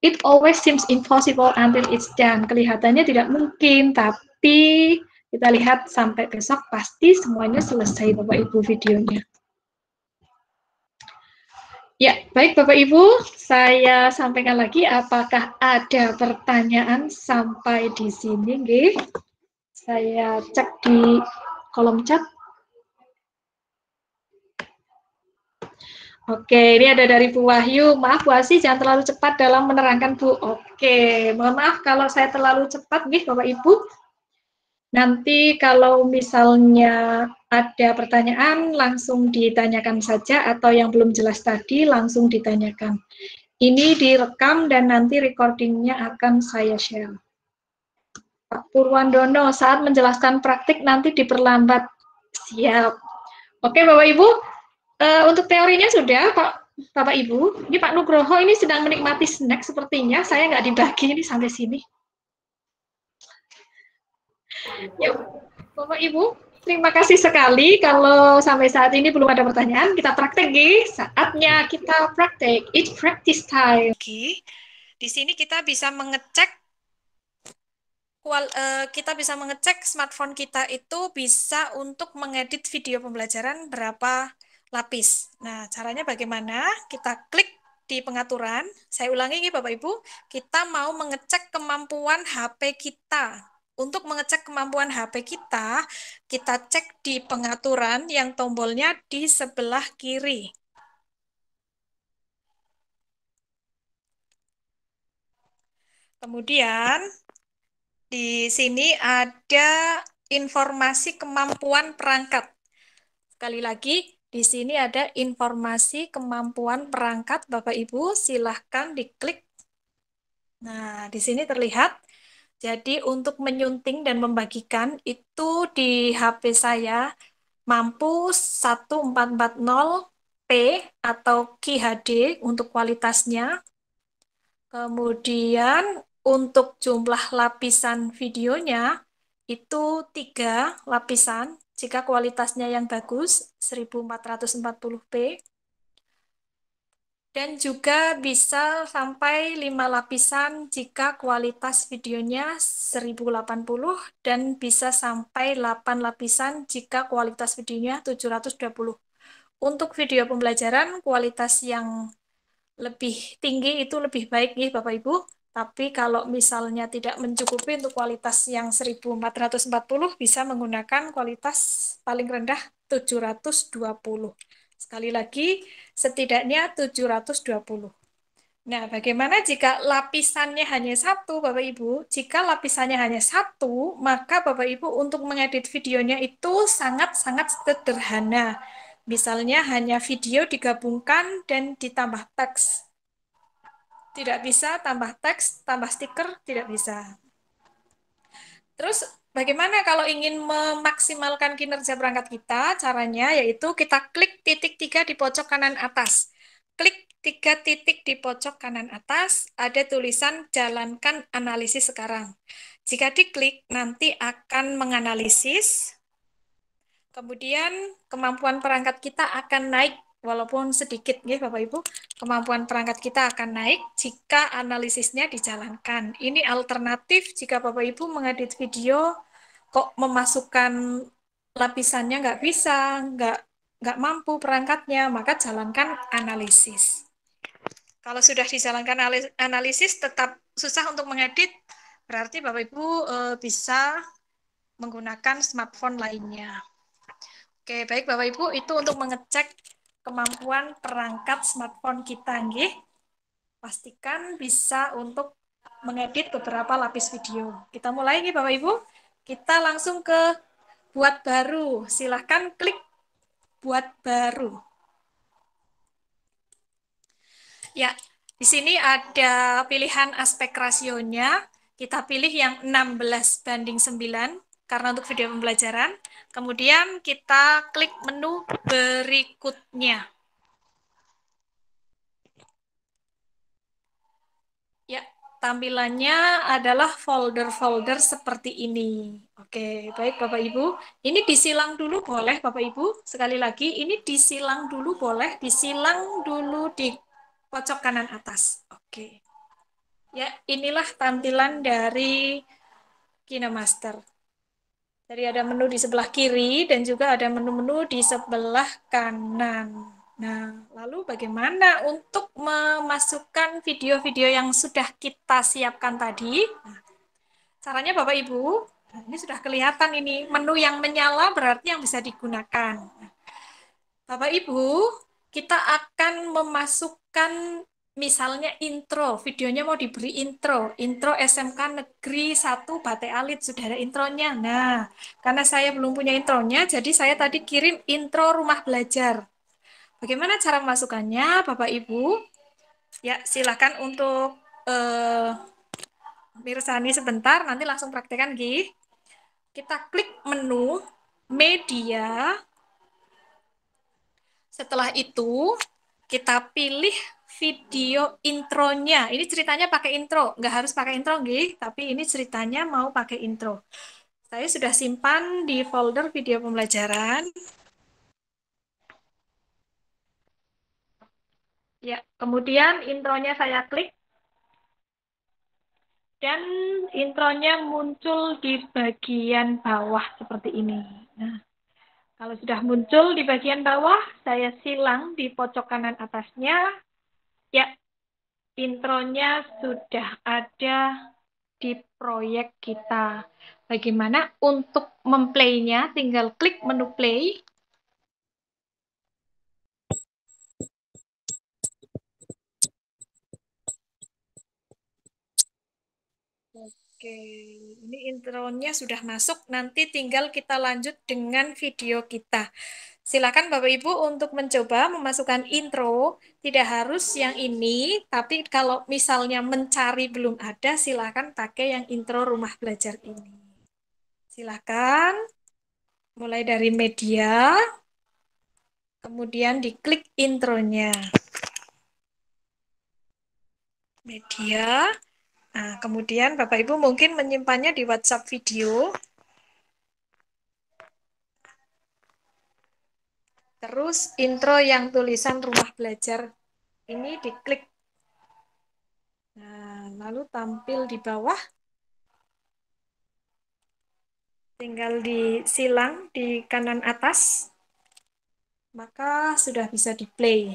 It always seems impossible until it's done. Kelihatannya tidak mungkin, tapi kita lihat sampai besok pasti semuanya selesai Bapak Ibu videonya. Ya, baik Bapak Ibu, saya sampaikan lagi apakah ada pertanyaan sampai di sini, nggih? Saya cek di kolom chat. Oke, ini ada dari Bu Wahyu. Maaf Bu Asi, jangan terlalu cepat dalam menerangkan Bu. Oke, mohon maaf kalau saya terlalu cepat, nih Bapak Ibu. Nanti kalau misalnya ada pertanyaan, langsung ditanyakan saja, atau yang belum jelas tadi, langsung ditanyakan. Ini direkam dan nanti recordingnya akan saya share. Pak Purwandono, saat menjelaskan praktik nanti diperlambat. Siap. Oke Bapak Ibu, untuk teorinya sudah, Bapak Ibu. Ini Pak Nugroho ini sedang menikmati snack sepertinya. Saya nggak dibagi ini sampai sini. Yuk, Bapak Ibu, terima kasih sekali. Kalau sampai saat ini belum ada pertanyaan, kita praktek, saatnya kita praktek. It's practice time. Oke, di sini kita bisa mengecek smartphone kita itu bisa untuk mengedit video pembelajaran berapa lapis. Nah, caranya bagaimana? Kita klik di pengaturan. Saya ulangi nih Bapak Ibu, kita mau mengecek kemampuan HP kita. Untuk mengecek kemampuan HP kita cek di pengaturan yang tombolnya di sebelah kiri. Kemudian di sini ada informasi kemampuan perangkat. Sekali lagi, di sini ada informasi kemampuan perangkat Bapak Ibu, silahkan diklik. Nah, di sini terlihat. Jadi untuk menyunting dan membagikan itu di HP saya mampu 1440p atau QHD untuk kualitasnya. Kemudian untuk jumlah lapisan videonya itu 3 lapisan jika kualitasnya yang bagus 1440p. Dan juga bisa sampai 5 lapisan jika kualitas videonya 1080 dan bisa sampai 8 lapisan jika kualitas videonya 720. Untuk video pembelajaran kualitas yang lebih tinggi itu lebih baik nih Bapak Ibu. Tapi kalau misalnya tidak mencukupi untuk kualitas yang 1440 bisa menggunakan kualitas paling rendah 720. Sekali lagi, setidaknya 720. Nah, bagaimana jika lapisannya hanya satu, Bapak Ibu? Jika lapisannya hanya satu, maka Bapak Ibu untuk mengedit videonya itu sangat-sangat sederhana. Misalnya hanya video digabungkan dan ditambah teks. Tidak bisa tambah teks, tambah stiker, tidak bisa. Terus bagaimana kalau ingin memaksimalkan kinerja perangkat kita? Caranya yaitu kita klik titik 3 di pojok kanan atas. Klik 3 titik di pojok kanan atas, ada tulisan jalankan analisis sekarang. Jika diklik, nanti akan menganalisis. Kemudian kemampuan perangkat kita akan naik, walaupun sedikit ya Bapak Ibu. Kemampuan perangkat kita akan naik jika analisisnya dijalankan. Ini alternatif jika Bapak Ibu mengedit video kok memasukkan lapisannya nggak bisa, nggak mampu perangkatnya, maka jalankan analisis. Kalau sudah dijalankan analisis tetap susah untuk mengedit, berarti Bapak Ibu bisa menggunakan smartphone lainnya. Oke, baik Bapak Ibu, itu untuk mengecek kemampuan perangkat smartphone kita, nggih. Pastikan bisa untuk mengedit beberapa lapis video. Kita mulai nih Bapak Ibu. Kita langsung ke buat baru. Silahkan klik buat baru. Ya, di sini ada pilihan aspek rasionya. Kita pilih yang 16:9 karena untuk video pembelajaran. Kemudian kita klik menu berikutnya. Ya, tampilannya adalah folder-folder seperti ini. Oke, baik Bapak Ibu. Ini disilang dulu boleh Bapak Ibu. Sekali lagi, ini disilang dulu boleh. Disilang dulu di pojok kanan atas. Oke. Ya, inilah tampilan dari KineMaster. Jadi ada menu di sebelah kiri dan juga ada menu-menu di sebelah kanan. Nah, lalu bagaimana untuk memasukkan video-video yang sudah kita siapkan tadi? Nah, caranya Bapak Ibu, nah ini sudah kelihatan ini menu yang menyala berarti yang bisa digunakan. Nah, Bapak Ibu, kita akan memasukkan misalnya intro, videonya mau diberi intro SMK Negeri 1 Bate Alit, sudah ada intronya. Nah, karena saya belum punya intronya, jadi saya tadi kirim intro rumah belajar. Bagaimana cara memasukkannya, Bapak Ibu? Ya, silakan untuk mirsani sebentar, nanti langsung praktekkan, Gi. Kita klik menu, media. Setelah itu, kita pilih video intronya. Ini ceritanya pakai intro, nggak harus pakai intro, Gi, tapi ini ceritanya mau pakai intro. Saya sudah simpan di folder video pembelajaran. Ya, kemudian intronya saya klik. Dan intronya muncul di bagian bawah seperti ini. Nah, kalau sudah muncul di bagian bawah, saya silang di pojok kanan atasnya. Ya, intronya sudah ada di proyek kita. Bagaimana untuk memplaynya? Tinggal klik menu play. Oke, Oke, ini intronya sudah masuk. Nanti tinggal kita lanjut dengan video kita. Silakan Bapak Ibu untuk mencoba memasukkan intro. Tidak harus yang ini, tapi kalau misalnya mencari belum ada, silakan pakai yang intro rumah belajar ini. Silakan. Mulai dari media, kemudian diklik intronya. Media. Nah, kemudian Bapak Ibu mungkin menyimpannya di WhatsApp video. Terus intro yang tulisan rumah belajar ini diklik. Nah, lalu tampil di bawah. Tinggal disilang di kanan atas. Maka sudah bisa di-play.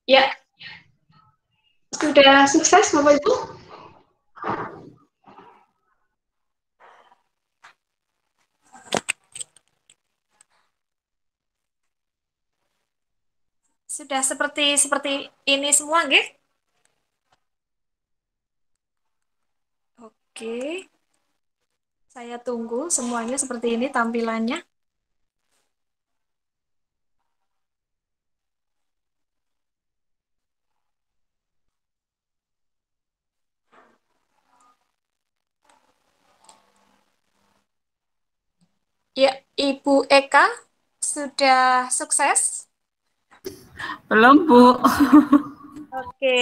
Ya, sudah sukses Bapak Ibu? Sudah seperti ini semua, nggih? Oke. Saya tunggu semuanya seperti ini tampilannya. Ya, Ibu Eka sudah sukses? Belum, Bu. Oke.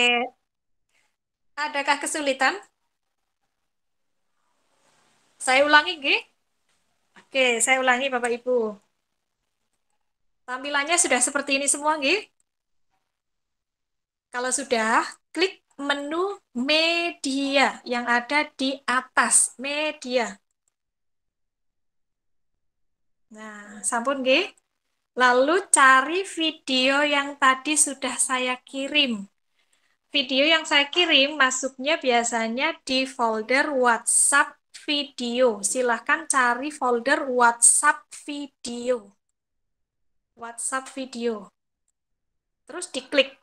Adakah kesulitan? Saya ulangi, nggih? Oke, saya ulangi Bapak Ibu. Tampilannya sudah seperti ini semua, nggih? Kalau sudah, klik menu media yang ada di atas, media. Nah, sampun nggih. Lalu cari video yang tadi sudah saya kirim. Video yang saya kirim masuknya biasanya di folder WhatsApp video. Silahkan cari folder WhatsApp video. WhatsApp video. Terus diklik.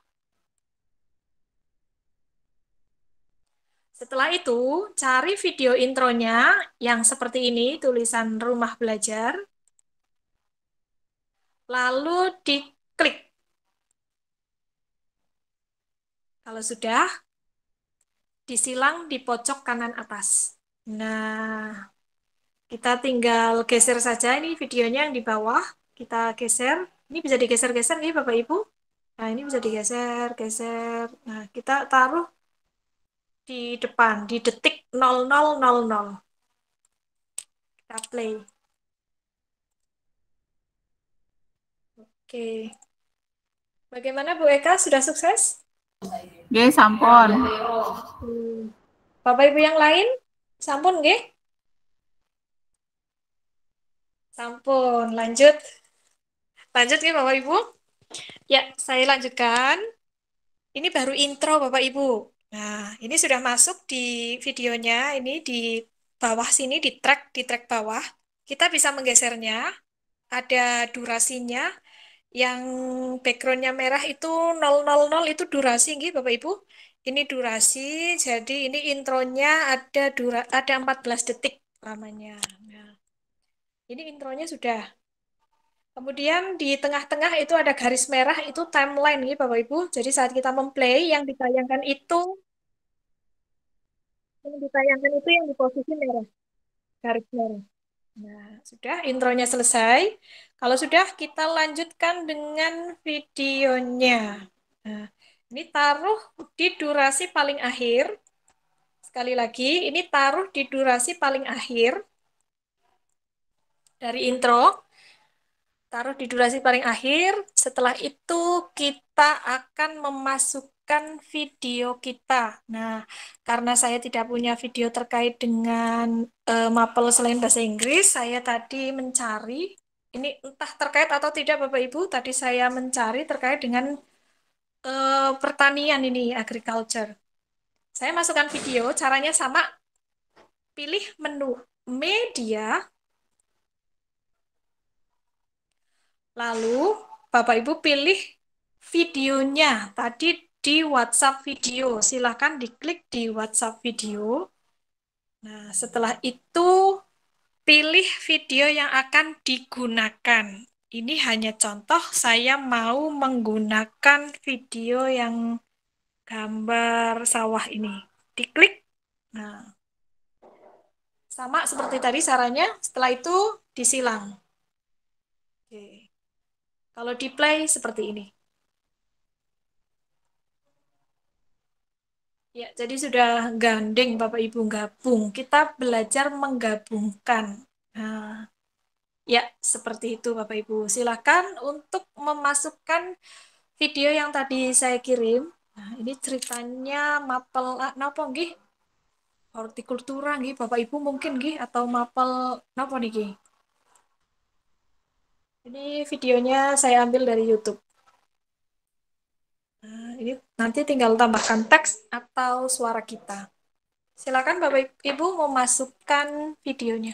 Setelah itu, cari video intronya yang seperti ini, tulisan rumah belajar. Lalu diklik. Kalau sudah, disilang di pojok kanan atas. Nah, kita tinggal geser saja ini videonya yang di bawah. Kita geser. Ini bisa digeser-geser nih Bapak Ibu. Nah, ini bisa digeser, geser. Nah, kita taruh di depan, di detik 0000. Kita play. Oke. Bagaimana Bu Eka, sudah sukses? Nggih, sampun. Bapak Ibu yang lain, sampun nggih? Sampun, lanjut. Lanjut nggih Bapak Ibu? Ya, saya lanjutkan. Ini baru intro Bapak Ibu. Nah, ini sudah masuk di videonya, ini di bawah sini, di track bawah. Kita bisa menggesernya, ada durasinya. Yang backgroundnya merah itu 000 itu durasi, nggih Bapak Ibu. Ini durasi, jadi ini intronya ada 14 detik lamanya. Nah, ini intronya sudah. Kemudian di tengah-tengah itu ada garis merah, itu timeline nih Bapak Ibu. Jadi saat kita memplay, yang ditayangkan itu yang di posisi merah, garis merah. Nah, sudah intronya selesai. Kalau sudah, kita lanjutkan dengan videonya. Nah, ini taruh di durasi paling akhir. Sekali lagi, ini taruh di durasi paling akhir dari intro. Taruh di durasi paling akhir. Setelah itu kita akan memasukkan video kita. Nah, karena saya tidak punya video terkait dengan mapel selain bahasa Inggris, saya tadi mencari, ini entah terkait atau tidak Bapak Ibu, tadi saya mencari terkait dengan pertanian ini, agriculture. Saya masukkan video, caranya sama. Pilih menu media, lalu Bapak Ibu pilih videonya. Tadi di WhatsApp video, silahkan diklik di WhatsApp video. Nah, setelah itu pilih video yang akan digunakan. Ini hanya contoh, saya mau menggunakan video yang gambar sawah ini. Diklik. Nah, sama seperti tadi caranya, setelah itu disilang. Oke. Kalau di play seperti ini. Ya, jadi sudah gandeng Bapak Ibu gabung. Kita belajar menggabungkan. Nah, ya, seperti itu Bapak Ibu. Silakan untuk memasukkan video yang tadi saya kirim. Nah, ini ceritanya mapel napa nggih? Hortikultura nggih Bapak Ibu mungkin nggih atau mapel napa niki? Ini videonya saya ambil dari YouTube. Nah, ini nanti tinggal tambahkan teks atau suara kita. Silakan Bapak Ibu memasukkan videonya.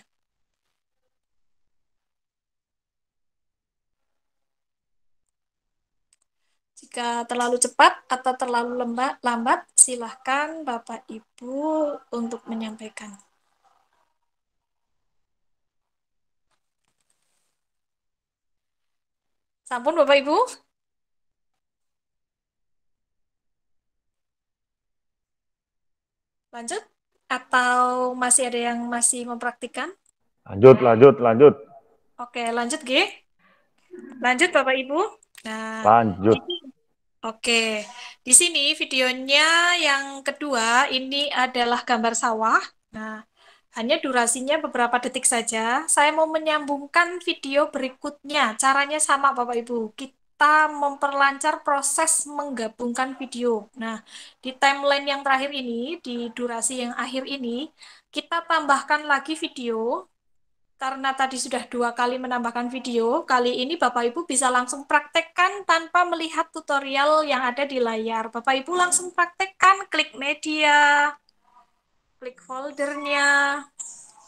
Jika terlalu cepat atau terlalu lambat, silahkan Bapak Ibu untuk menyampaikan. Sampun Bapak Ibu? Lanjut? Atau masih ada yang masih mempraktikkan? Lanjut. Oke, lanjut G. Lanjut Bapak Ibu. Nah, Lanjut. oke, di sini videonya yang kedua ini adalah gambar sawah. Nah, hanya durasinya beberapa detik saja. Saya mau menyambungkan video berikutnya. Caranya sama Bapak Ibu. Kita memperlancar proses menggabungkan video. Nah, di timeline yang terakhir ini, di durasi yang akhir ini, kita tambahkan lagi video. Karena tadi sudah 2 kali menambahkan video, kali ini Bapak Ibu bisa langsung praktekkan tanpa melihat tutorial yang ada di layar. Bapak Ibu langsung praktekkan, klik media, klik foldernya,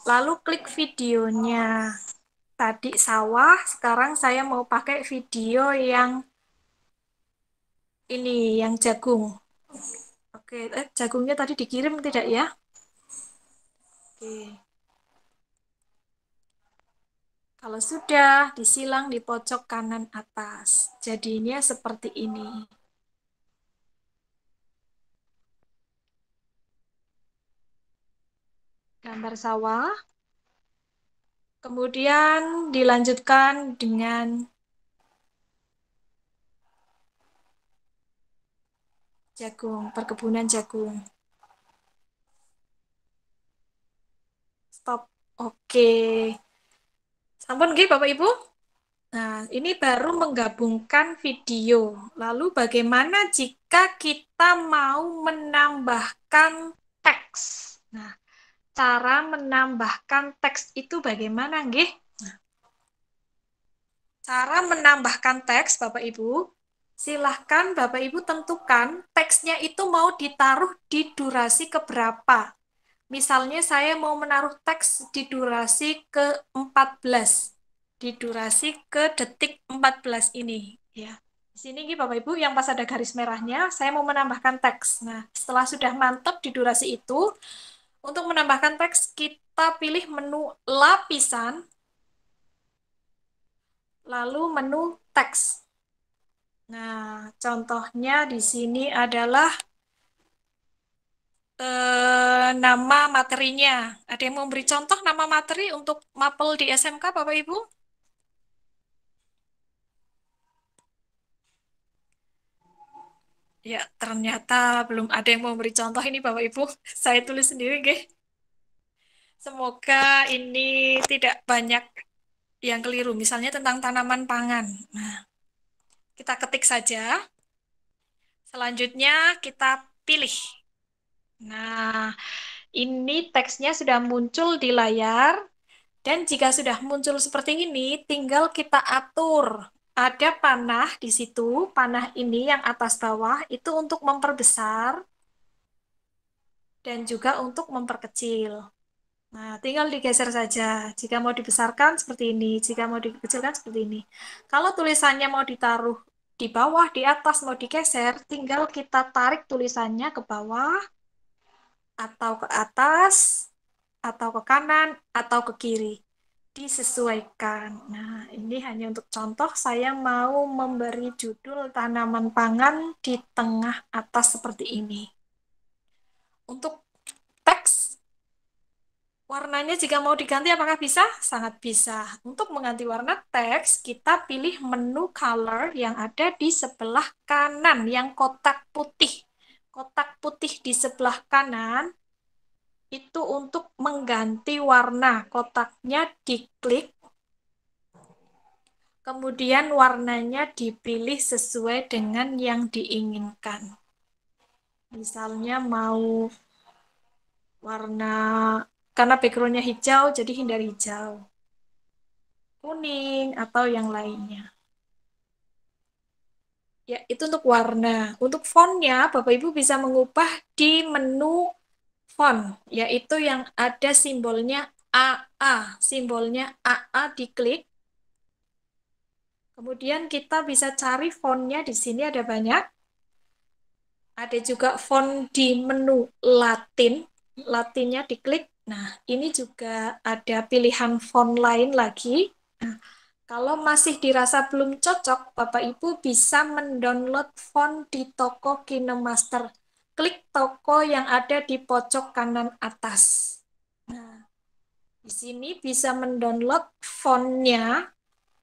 lalu klik videonya. Tadi sawah, sekarang saya mau pakai video yang ini, yang jagung. Oke, jagungnya tadi dikirim tidak ya? Oke. Kalau sudah, disilang di pojok kanan atas. Jadinya seperti ini. Gambar sawah. Kemudian dilanjutkan dengan jagung, perkebunan jagung. Stop. Oke. Sampun nggih Bapak Ibu? Nah, ini baru menggabungkan video. Lalu bagaimana jika kita mau menambahkan teks? Nah, cara menambahkan teks itu bagaimana nggih? Nah, cara menambahkan teks Bapak Ibu, silahkan Bapak Ibu tentukan teksnya itu mau ditaruh di durasi keberapa. Misalnya saya mau menaruh teks di durasi ke-14. Di durasi ke detik 14 ini ya. Di sini nih Bapak Ibu yang pas ada garis merahnya, saya mau menambahkan teks. Nah, setelah sudah mantap di durasi itu, untuk menambahkan teks kita pilih menu lapisan, lalu menu teks. Nah, contohnya di sini adalah nama materinya. Ada yang mau beri contoh nama materi untuk mapel di SMK, Bapak Ibu? Ya, ternyata belum ada yang mau beri contoh ini, Bapak Ibu. Saya tulis sendiri, Ge. Semoga ini tidak banyak yang keliru. Misalnya tentang tanaman pangan. Nah, kita ketik saja. Selanjutnya kita pilih. Nah, ini teksnya sudah muncul di layar. Dan jika sudah muncul seperti ini, tinggal kita atur ada panah di situ. Panah ini yang atas bawah itu untuk memperbesar dan juga untuk memperkecil. Nah, tinggal digeser saja. Jika mau dibesarkan seperti ini, jika mau dikecilkan seperti ini. Kalau tulisannya mau ditaruh di bawah, di atas, mau digeser, tinggal kita tarik tulisannya ke bawah, atau ke atas, atau ke kanan, atau ke kiri. Disesuaikan. Nah, ini hanya untuk contoh, saya mau memberi judul tanaman pangan di tengah atas seperti ini. Untuk teks, warnanya jika mau diganti apakah bisa? Sangat bisa. Untuk mengganti warna teks, kita pilih menu color yang ada di sebelah kanan, yang kotak putih. Kotak putih di sebelah kanan itu untuk mengganti warna. Kotaknya diklik, kemudian warnanya dipilih sesuai dengan yang diinginkan. Misalnya mau warna, karena backgroundnya hijau, jadi hindari hijau. Kuning, atau yang lainnya. Ya, itu untuk warna. Untuk fontnya, Bapak Ibu bisa mengubah di menu font, yaitu yang ada simbolnya AA. Simbolnya AA diklik. Kemudian kita bisa cari fontnya di sini ada banyak. Ada juga font di menu Latin. Latinnya diklik. Nah, ini juga ada pilihan font lain lagi. Nah, kalau masih dirasa belum cocok, Bapak Ibu bisa mendownload font di toko KineMaster. Klik toko yang ada di pojok kanan atas. Nah, di sini bisa mendownload fontnya.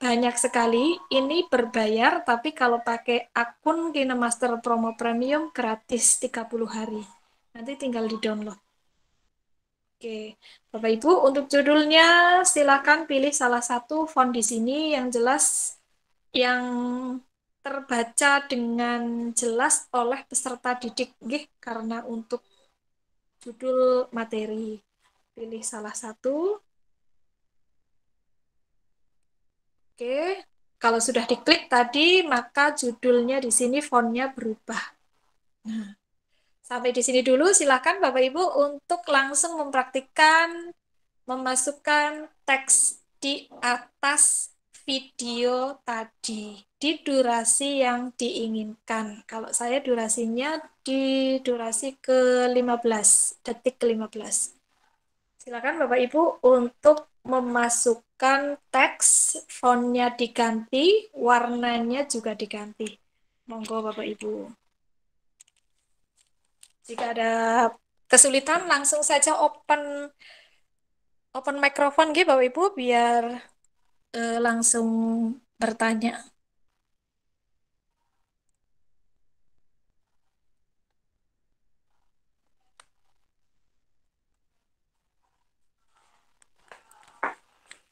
Banyak sekali, ini berbayar, tapi kalau pakai akun KineMaster Promo Premium gratis 30 hari. Nanti tinggal di-download. Oke, Bapak Ibu, untuk judulnya silakan pilih salah satu font di sini yang jelas, yang terbaca dengan jelas oleh peserta didik, karena untuk judul materi. Pilih salah satu. Oke, kalau sudah diklik tadi, maka judulnya di sini fontnya berubah. Nah, sampai di sini dulu, silakan Bapak Ibu untuk langsung mempraktikkan memasukkan teks di atas video tadi di durasi yang diinginkan. Kalau saya durasinya di durasi ke-15, detik ke-15. Silakan Bapak Ibu untuk memasukkan teks, fontnya diganti, warnanya juga diganti. Monggo Bapak Ibu. Jika ada kesulitan langsung saja open mikrofon gitu Bapak Ibu biar langsung bertanya.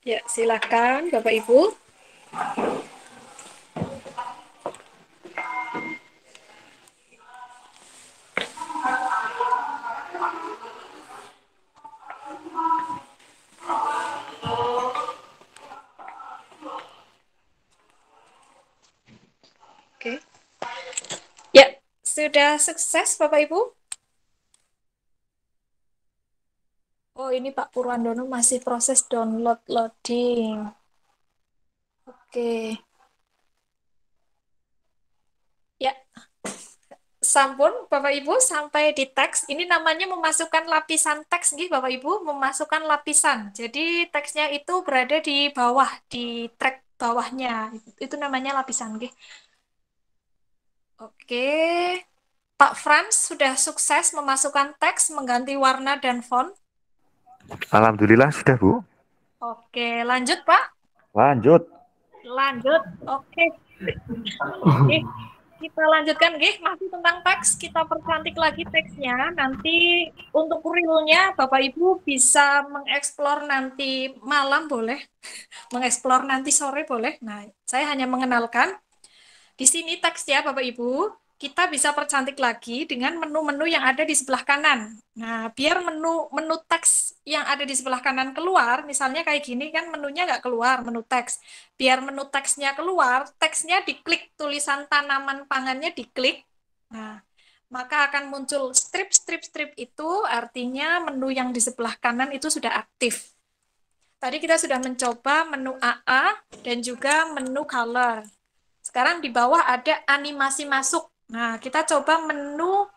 Ya, silakan Bapak Ibu. Oke. Ya, sudah sukses Bapak Ibu? Oh, ini Pak Purwandono masih proses download loading. Oke. Ya. Sampun Bapak Ibu sampai di teks. Ini namanya memasukkan lapisan teks nih Bapak Ibu, memasukkan lapisan. Jadi teksnya itu berada di bawah, di track bawahnya. Itu namanya lapisan nih. Oke. Pak Frans sudah sukses memasukkan teks, mengganti warna dan font. Alhamdulillah sudah, Bu. Oke, lanjut Pak. Lanjut. Lanjut. Oke. Oke. Kita lanjutkan, masih tentang teks. Kita percantik lagi teksnya. Nanti untuk realnya, Bapak Ibu bisa mengeksplor nanti malam boleh, mengeksplor nanti sore boleh. Nah, saya hanya mengenalkan. Di sini teksnya, Bapak Ibu. kita bisa percantik lagi dengan menu-menu yang ada di sebelah kanan. Nah, biar menu teks yang ada di sebelah kanan keluar, misalnya kayak gini kan menunya nggak keluar, menu teks. Biar menu teksnya keluar, teksnya diklik, tulisan tanaman pangannya diklik. Nah, maka akan muncul strip itu artinya menu yang di sebelah kanan itu sudah aktif. Tadi kita sudah mencoba menu AA dan juga menu color. Sekarang di bawah ada animasi masuk. Nah, kita coba menu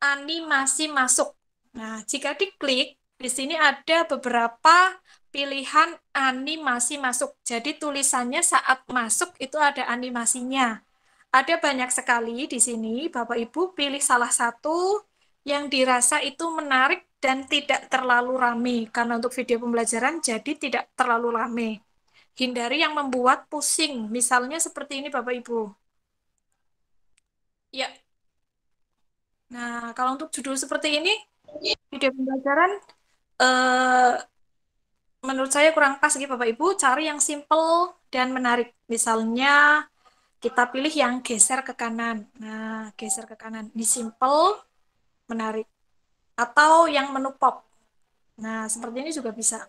animasi masuk. Nah, jika diklik, di sini ada beberapa pilihan animasi masuk. Jadi tulisannya saat masuk itu ada animasinya. Ada banyak sekali di sini, Bapak Ibu pilih salah satu yang dirasa itu menarik dan tidak terlalu rame. Karena untuk video pembelajaran jadi tidak terlalu rame. Hindari yang membuat pusing. Misalnya seperti ini Bapak Ibu. Ya. Nah, kalau untuk judul seperti ini, video pembelajaran eh, menurut saya kurang pas gitu Bapak Ibu. Cari yang simple dan menarik. Misalnya kita pilih yang geser ke kanan. Nah, geser ke kanan. Ini simple, menarik. Atau yang menu pop. Nah, seperti ini juga bisa.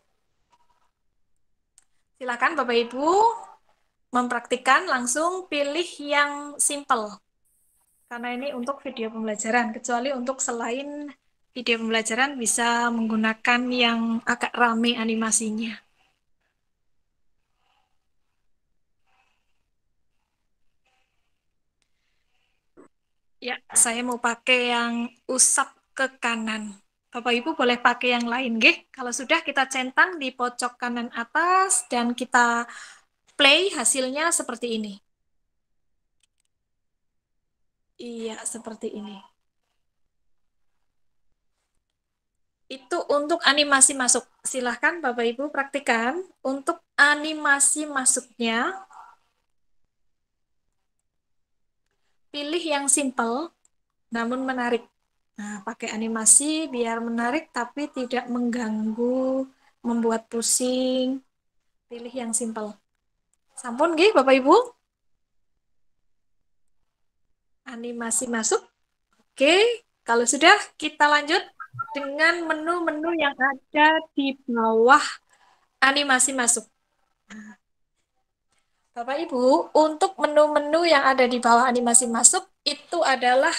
Silakan Bapak Ibu mempraktikkan langsung pilih yang simple. Karena ini untuk video pembelajaran, kecuali untuk selain video pembelajaran bisa menggunakan yang agak rame animasinya. Ya, saya mau pakai yang usap ke kanan. Bapak Ibu boleh pakai yang lain, nggih. Kalau sudah kita centang di pojok kanan atas dan kita play hasilnya seperti ini. Iya, seperti ini. Itu untuk animasi masuk. Silahkan Bapak Ibu praktikan. Untuk animasi masuknya, pilih yang simple namun menarik. Nah, pakai animasi biar menarik tapi tidak mengganggu, membuat pusing. Pilih yang simple. Sampun nggih Bapak Ibu? Animasi masuk. Oke, kalau sudah kita lanjut dengan menu-menu yang ada di bawah animasi masuk. Bapak Ibu, untuk menu-menu yang ada di bawah animasi masuk itu adalah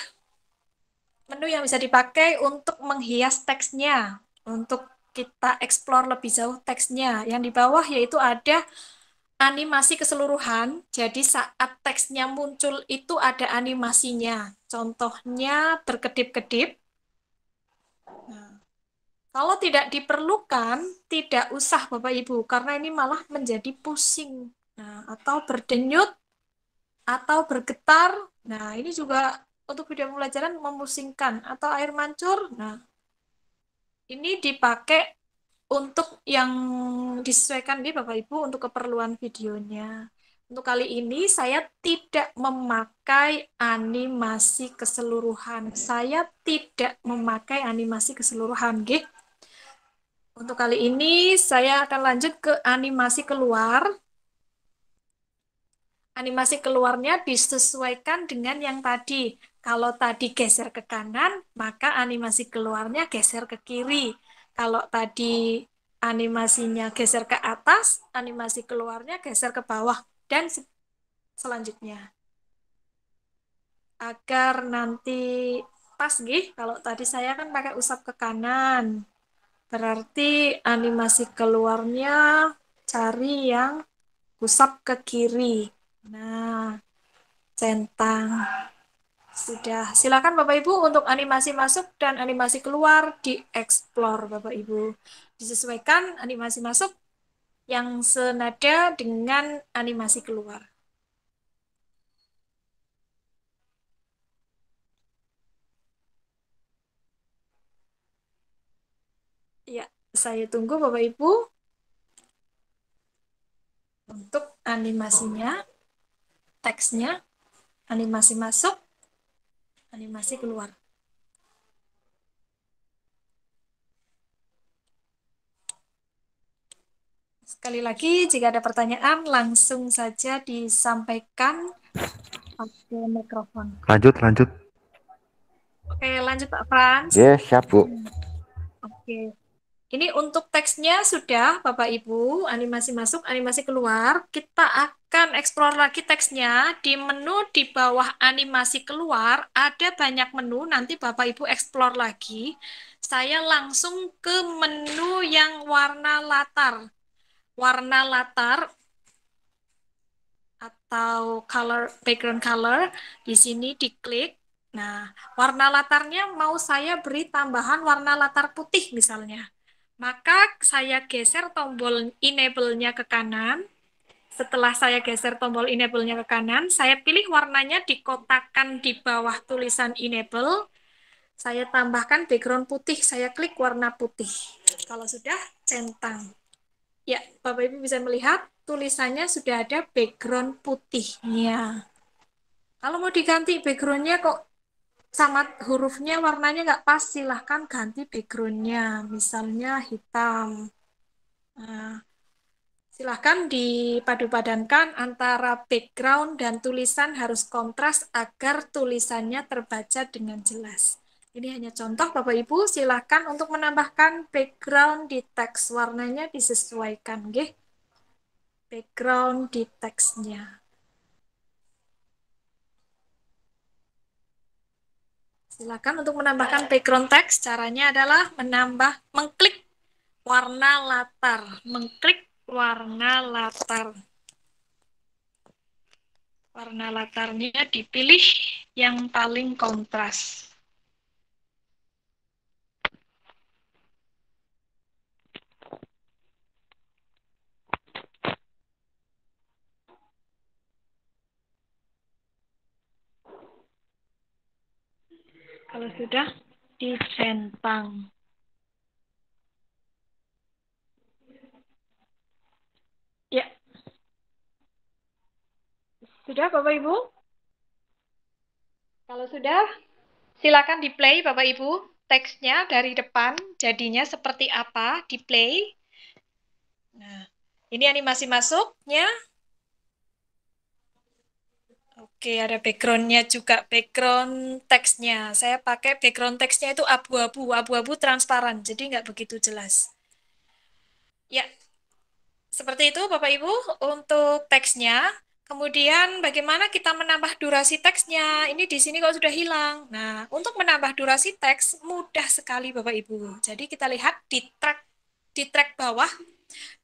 menu yang bisa dipakai untuk menghias teksnya, untuk kita explore lebih jauh teksnya. Yang di bawah yaitu ada animasi keseluruhan, jadi saat teksnya muncul itu ada animasinya. Contohnya berkedip-kedip. Nah, kalau tidak diperlukan, tidak usah Bapak Ibu, karena ini malah menjadi pusing. Nah, atau berdenyut, atau bergetar. Nah, ini juga untuk video pembelajaran memusingkan. Atau air mancur. Nah, ini dipakai untuk yang disesuaikan di Bapak Ibu untuk keperluan videonya. Untuk kali ini saya tidak memakai animasi keseluruhan. Saya tidak memakai animasi keseluruhan, G. Untuk kali ini saya akan lanjut ke animasi keluar. Animasi keluarnya disesuaikan dengan yang tadi. Kalau tadi geser ke kanan, maka animasi keluarnya geser ke kiri. Kalau tadi animasinya geser ke atas, animasi keluarnya geser ke bawah, dan selanjutnya. Agar nanti pas, gih. Kalau tadi saya kan pakai usap ke kanan. Berarti animasi keluarnya cari yang usap ke kiri. Nah, centang. Sudah. Silakan Bapak Ibu untuk animasi masuk dan animasi keluar dieksplor Bapak Ibu. Disesuaikan animasi masuk yang senada dengan animasi keluar. Ya, saya tunggu Bapak Ibu untuk animasinya, teksnya, animasi masuk, animasi keluar. Sekali lagi, jika ada pertanyaan, langsung saja disampaikan Oke, mikrofon. Lanjut, lanjut. Oke, lanjut Pak Frans. Yes, siap, Bu. Oke. Ini untuk teksnya sudah, Bapak Ibu, animasi masuk, animasi keluar. Kita akan eksplor lagi teksnya. Di menu di bawah animasi keluar, ada banyak menu, nanti Bapak Ibu eksplor lagi. Saya langsung ke menu yang warna latar. Warna latar atau color, background color, di sini diklik. Nah, warna latarnya mau saya beri tambahan warna latar putih misalnya. Maka saya geser tombol enable-nya ke kanan. Setelah saya geser tombol enable-nya ke kanan, saya pilih warnanya dikotakkan di bawah tulisan enable. Saya tambahkan background putih, saya klik warna putih. Kalau sudah, centang. Ya, Bapak Ibu bisa melihat tulisannya sudah ada background putihnya. Kalau mau diganti background-nya kok sama hurufnya warnanya nggak pas, silahkan ganti background-nya. Misalnya hitam. Nah, silahkan dipadu-padankan antara background dan tulisan harus kontras agar tulisannya terbaca dengan jelas. Ini hanya contoh Bapak Ibu, silahkan untuk menambahkan background di teks, warnanya disesuaikan. Nggih. Background di teksnya. Silakan untuk menambahkan background teks, caranya adalah mengklik warna latar, mengklik warna latar. Warna latarnya dipilih yang paling kontras. Kalau sudah, dicentang. Ya, sudah Bapak Ibu? Kalau sudah, silakan di-play Bapak Ibu. Teksnya dari depan jadinya seperti apa, di-play. Nah, ini animasi masuknya. Oke, ada background-nya juga, background teksnya. Saya pakai background teksnya itu abu-abu, abu-abu transparan, jadi nggak begitu jelas. Ya, seperti itu Bapak Ibu untuk teksnya. Kemudian bagaimana kita menambah durasi teksnya? Ini di sini kok sudah hilang. Nah, untuk menambah durasi teks mudah sekali Bapak Ibu. Jadi kita lihat di track bawah,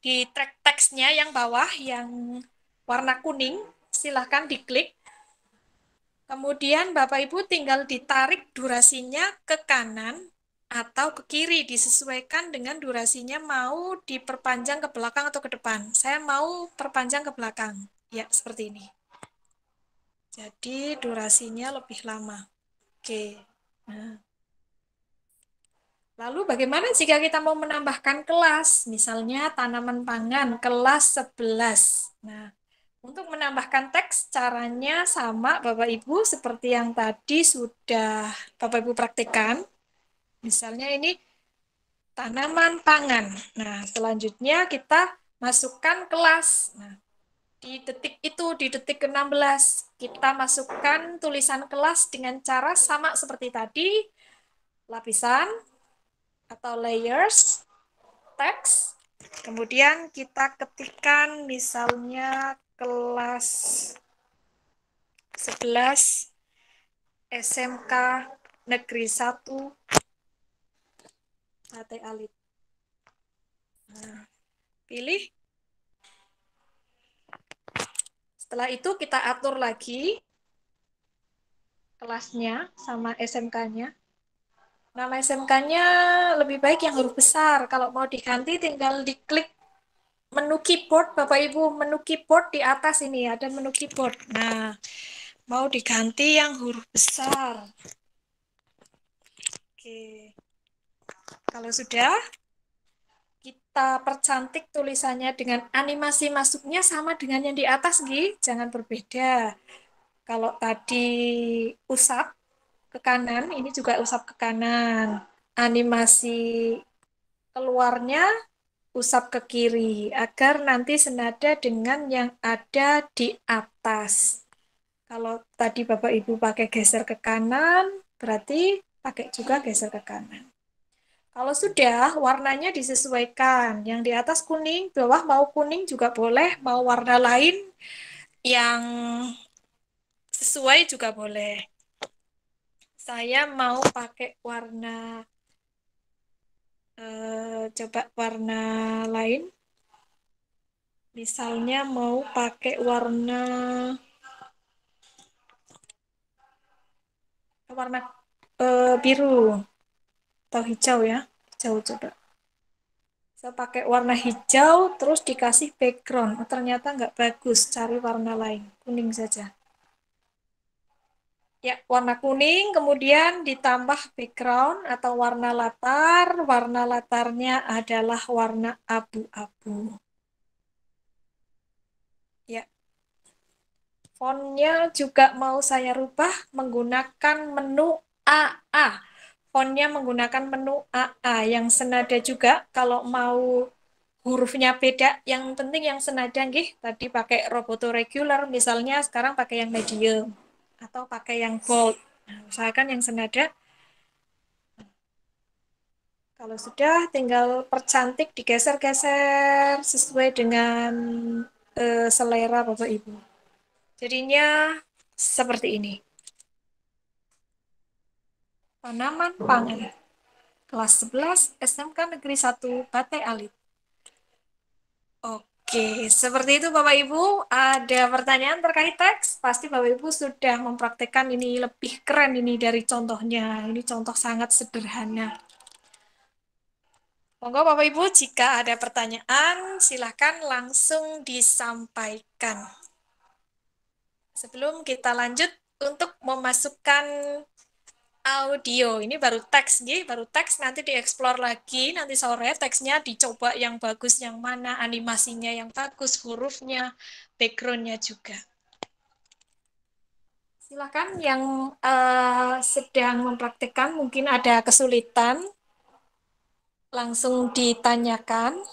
di track teksnya yang bawah yang warna kuning, silahkan diklik. Kemudian Bapak Ibu tinggal ditarik durasinya ke kanan atau ke kiri, disesuaikan dengan durasinya mau diperpanjang ke belakang atau ke depan. Saya mau perpanjang ke belakang. Ya, seperti ini. Jadi durasinya lebih lama. Oke. Nah. Lalu bagaimana jika kita mau menambahkan kelas? Misalnya tanaman pangan, kelas 11. Nah, untuk menambahkan teks, caranya sama Bapak Ibu seperti yang tadi sudah Bapak Ibu praktekkan. Misalnya ini tanaman pangan. Nah, selanjutnya kita masukkan kelas. Nah, di detik itu, di detik ke-16, kita masukkan tulisan kelas dengan cara sama seperti tadi, lapisan atau layers, teks. Kemudian kita ketikkan misalnya kelas 11 SMK Negeri 1 Sate Alit. Nah, pilih. Setelah itu kita atur lagi kelasnya sama SMK-nya. Nama SMK-nya lebih baik yang huruf besar. Kalau mau diganti tinggal diklik menu keyboard, Bapak Ibu, menu keyboard di atas ini ada menu keyboard. Nah, mau diganti yang huruf besar. Oke. Kalau sudah, kita percantik tulisannya dengan animasi masuknya sama dengan yang di atas, Gi. Jangan berbeda. Kalau tadi usap ke kanan, ini juga usap ke kanan. Animasi keluarnya usap ke kiri, agar nanti senada dengan yang ada di atas. Kalau tadi Bapak Ibu pakai geser ke kanan, berarti pakai juga geser ke kanan. Kalau sudah, warnanya disesuaikan. Yang di atas kuning, bawah mau kuning juga boleh, mau warna lain yang sesuai juga boleh. Saya mau pakai warna, coba warna lain. Misalnya mau pakai warna biru atau hijau ya. Hijau coba. Saya pakai warna hijau, terus dikasih background. Oh, ternyata nggak bagus, cari warna lain. Kuning saja. Ya, warna kuning, kemudian ditambah background atau warna latar. Warna latarnya adalah warna abu-abu. Ya, fontnya juga mau saya rubah menggunakan menu AA. Fontnya menggunakan menu AA yang senada juga. Kalau mau hurufnya beda, yang penting yang senada nggih. Tadi pakai Roboto regular, misalnya sekarang pakai yang medium atau pakai yang bold. Nah, usahakan yang senada. Kalau sudah, tinggal percantik, digeser-geser sesuai dengan selera Bapak Ibu. Jadinya seperti ini. Tanaman pangan. Kelas 11 SMK Negeri 1 Batai Alit. Oke, seperti itu Bapak Ibu. Ada pertanyaan terkait teks? Pasti Bapak Ibu sudah mempraktekkan ini lebih keren ini dari contohnya. Ini contoh sangat sederhana. Monggo Bapak Ibu, jika ada pertanyaan, silakan langsung disampaikan. Sebelum kita lanjut untuk memasukkan audio, ini baru teks, baru teks nanti dieksplor lagi, nanti sore teksnya dicoba yang bagus, yang mana, animasinya yang bagus, hurufnya, backgroundnya juga. Silakan yang sedang mempraktikkan, mungkin ada kesulitan, langsung ditanyakan.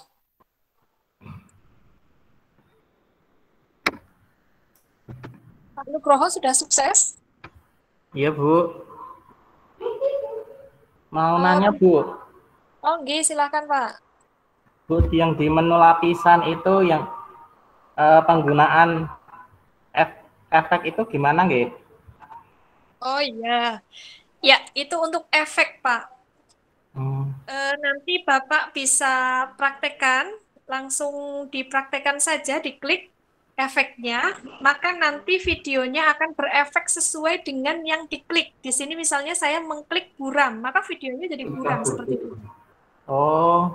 Pak Nugroho sudah sukses? Iya, Bu. Mau nanya, Bu. Oh, nggih, silakan, Pak. Bu, yang di menu lapisan itu yang penggunaan efek itu gimana, nggih? Oh iya. Ya, itu untuk efek, Pak. Nanti Bapak bisa praktekkan, langsung dipraktekkan saja, diklik efeknya, maka nanti videonya akan berefek sesuai dengan yang diklik. Di sini misalnya saya mengklik buram, maka videonya jadi buram seperti itu. Oh.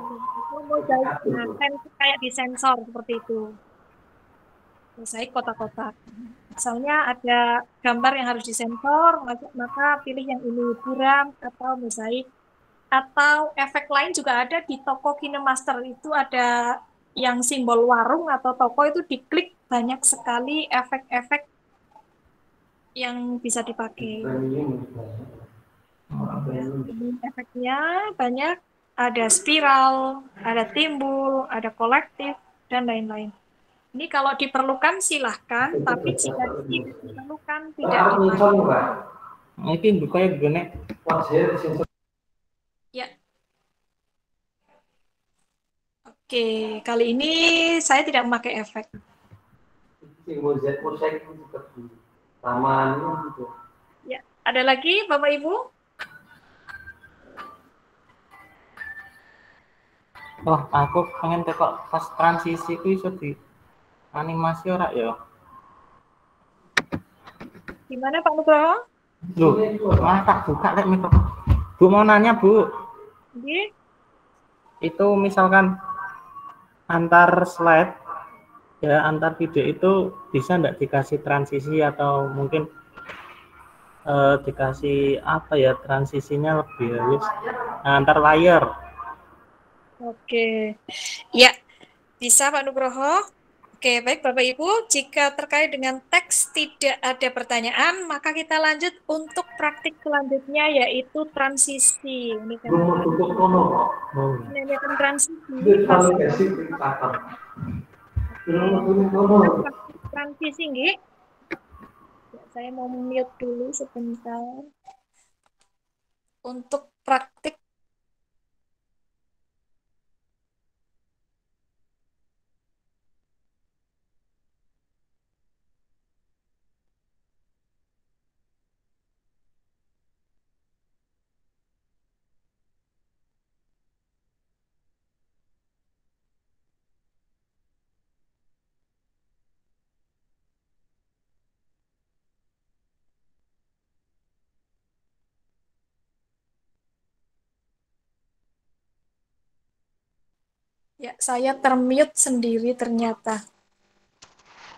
Nah, kayak disensor seperti itu. Mozaik kotak-kotak. Misalnya ada gambar yang harus disensor, maka pilih yang ini, buram atau mozaik. Atau efek lain juga ada di toko KineMaster, itu ada yang simbol warung atau toko, itu diklik banyak sekali efek-efek yang bisa dipakai. Ini efeknya banyak, ada spiral, ada timbul, ada kolektif, dan lain-lain. Ini kalau diperlukan silahkan, tapi jika tidak diperlukan tidak dipakai. Ini bukannya gini. Ya. Oke, kali ini saya tidak memakai efek. Ya, ada lagi Bapak Ibu? Oh, aku pengen tekok pas transisi itu iso di animasi ora ya? Gimana Pak Nugroho? Loh, malah tak buka lek mikro. Bu mau nanya, Bu. Oke. Itu misalkan antar slide ya, antar video itu bisa enggak dikasih transisi atau mungkin dikasih apa ya, transisinya lebih halus antar layar. Oke. Ya, bisa Pak Nugroho. Oke, baik Bapak Ibu, jika terkait dengan teks tidak ada pertanyaan, maka kita lanjut untuk praktik selanjutnya, yaitu transisi. Ini kan transisi, nggih. Saya mau mute dulu sebentar untuk praktik. Ya, saya termute sendiri ternyata.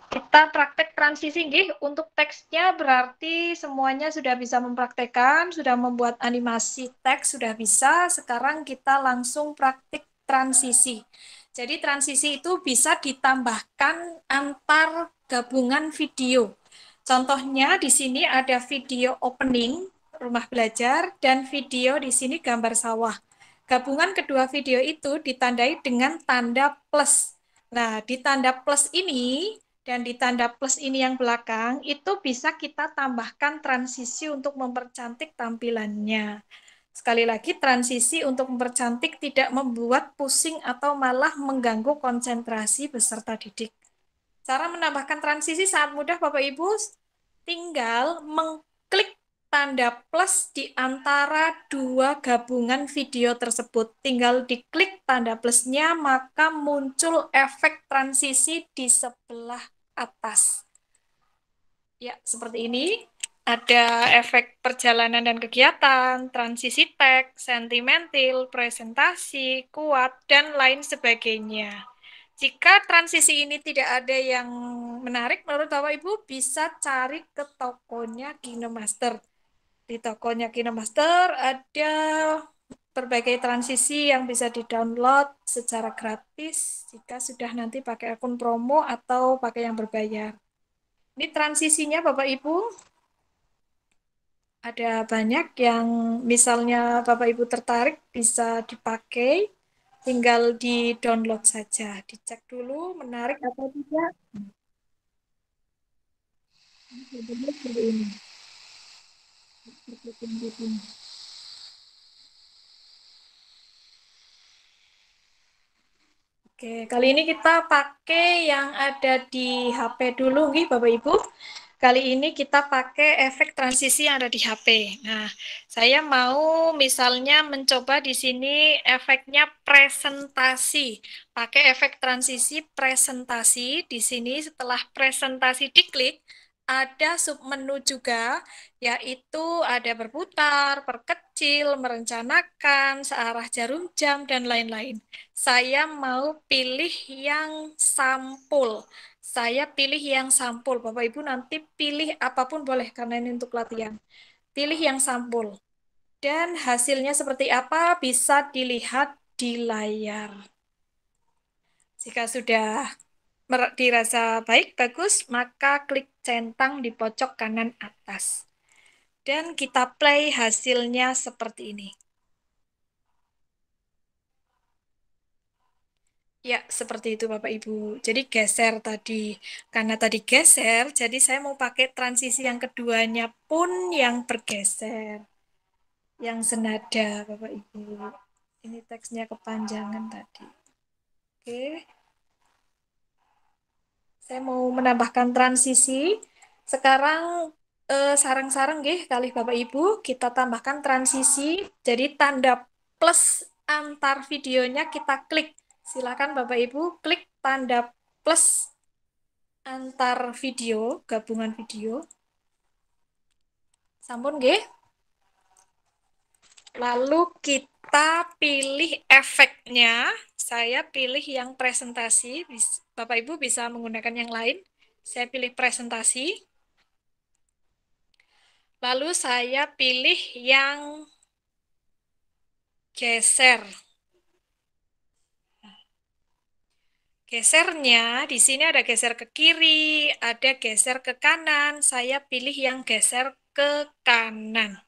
Kita praktek transisi, nggih. Untuk teksnya berarti semuanya sudah bisa mempraktekkan, sudah membuat animasi teks, sudah bisa. Sekarang kita langsung praktik transisi. Jadi transisi itu bisa ditambahkan antar gabungan video. Contohnya di sini ada video opening rumah belajar dan video di sini gambar sawah. Gabungan kedua video itu ditandai dengan tanda plus. Nah, di tanda plus ini dan di tanda plus ini yang belakang, itu bisa kita tambahkan transisi untuk mempercantik tampilannya. Sekali lagi, transisi untuk mempercantik tidak membuat pusing atau malah mengganggu konsentrasi peserta didik. Cara menambahkan transisi sangat mudah, Bapak Ibu. Tinggal mengklik tanda plus di antara dua gabungan video tersebut. Tinggal diklik tanda plusnya, maka muncul efek transisi di sebelah atas. Ya, seperti ini. Ada efek perjalanan dan kegiatan, transisi teks, sentimental, presentasi, kuat, dan lain sebagainya. Jika transisi ini tidak ada yang menarik, menurut Bapak Ibu bisa cari ke tokonya KinoMaster. Di tokonya KinoMaster ada berbagai transisi yang bisa di-download secara gratis jika sudah nanti pakai akun promo atau pakai yang berbayar. Ini transisinya Bapak Ibu. Ada banyak yang misalnya Bapak Ibu tertarik bisa dipakai, tinggal di-download saja. Dicek dulu menarik atau tidak. Seperti ini. Oke, kali ini kita pakai yang ada di HP dulu, nih Bapak Ibu. Kali ini kita pakai efek transisi yang ada di HP. Nah, saya mau misalnya mencoba di sini efeknya presentasi. Pakai efek transisi presentasi. Di sini setelah presentasi diklik, ada submenu juga, yaitu ada berputar, perkecil, merencanakan, searah jarum jam, dan lain-lain. Saya mau pilih yang sampul. Saya pilih yang sampul. Bapak Ibu nanti pilih apapun boleh karena ini untuk latihan. Pilih yang sampul. Dan hasilnya seperti apa bisa dilihat di layar. Jika sudah dirasa baik, bagus, maka klik centang di pojok kanan atas. Dan kita play hasilnya seperti ini. Ya, seperti itu Bapak Ibu. Jadi geser tadi. Karena tadi geser, jadi saya mau pakai transisi yang keduanya pun yang bergeser. Yang senada Bapak Ibu. Ini teksnya kepanjangan tadi. Oke. Saya mau menambahkan transisi. Sekarang sarang-sarang nggih kali Bapak Ibu, kita tambahkan transisi. Jadi tanda plus antar videonya kita klik. Silakan Bapak Ibu klik tanda plus antar video, gabungan video. Sampun nggih. Lalu kita pilih efeknya. Saya pilih yang presentasi. Bapak Ibu bisa menggunakan yang lain. Saya pilih presentasi. Lalu saya pilih yang geser. Gesernya di sini ada geser ke kiri, ada geser ke kanan. Saya pilih yang geser ke kanan.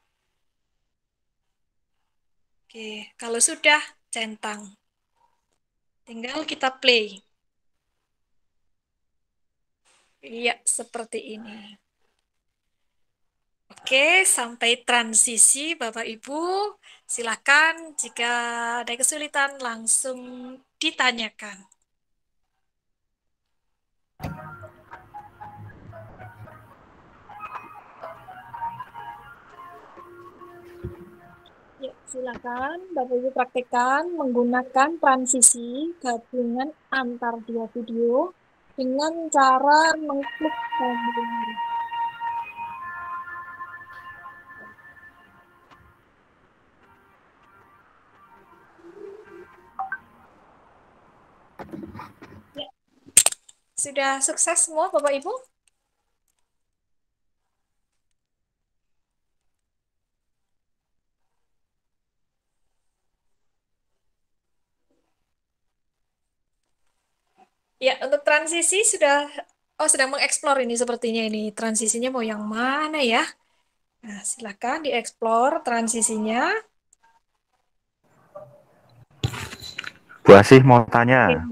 Oke, kalau sudah centang. Tinggal kita play. Iya, seperti ini. Oke, sampai transisi Bapak Ibu. Silakan jika ada kesulitan langsung ditanyakan. Ya, silakan Bapak Ibu praktekkan menggunakan transisi gabungan antar dua video dengan cara mengklik tombol. Ya, sudah sukses semua Bapak Ibu? Ya, untuk transisi sedang mengeksplor ini sepertinya ini. Transisinya mau yang mana ya? Nah, silakan dieksplor transisinya. Bu Asih mau tanya,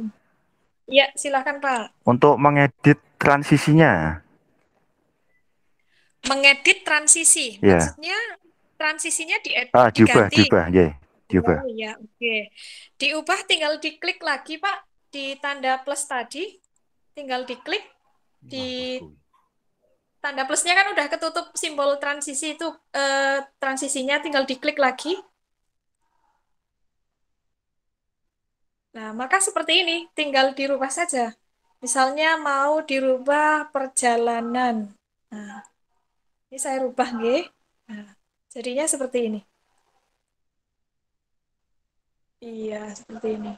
Ya, silakan Pak. untuk mengedit transisinya, Mengedit transisi, ya, maksudnya transisinya diubah, diganti. diubah, ya, diubah. Oh ya, oke. Diubah tinggal diklik lagi Pak di tanda plus tadi. Tinggal diklik di tanda plusnya kan udah ketutup simbol transisi itu transisinya tinggal diklik lagi. Nah, maka seperti ini, tinggal dirubah saja. Misalnya mau dirubah perjalanan. Nah, ini saya rubah nggih. Nah, jadinya seperti ini. Iya, seperti ini.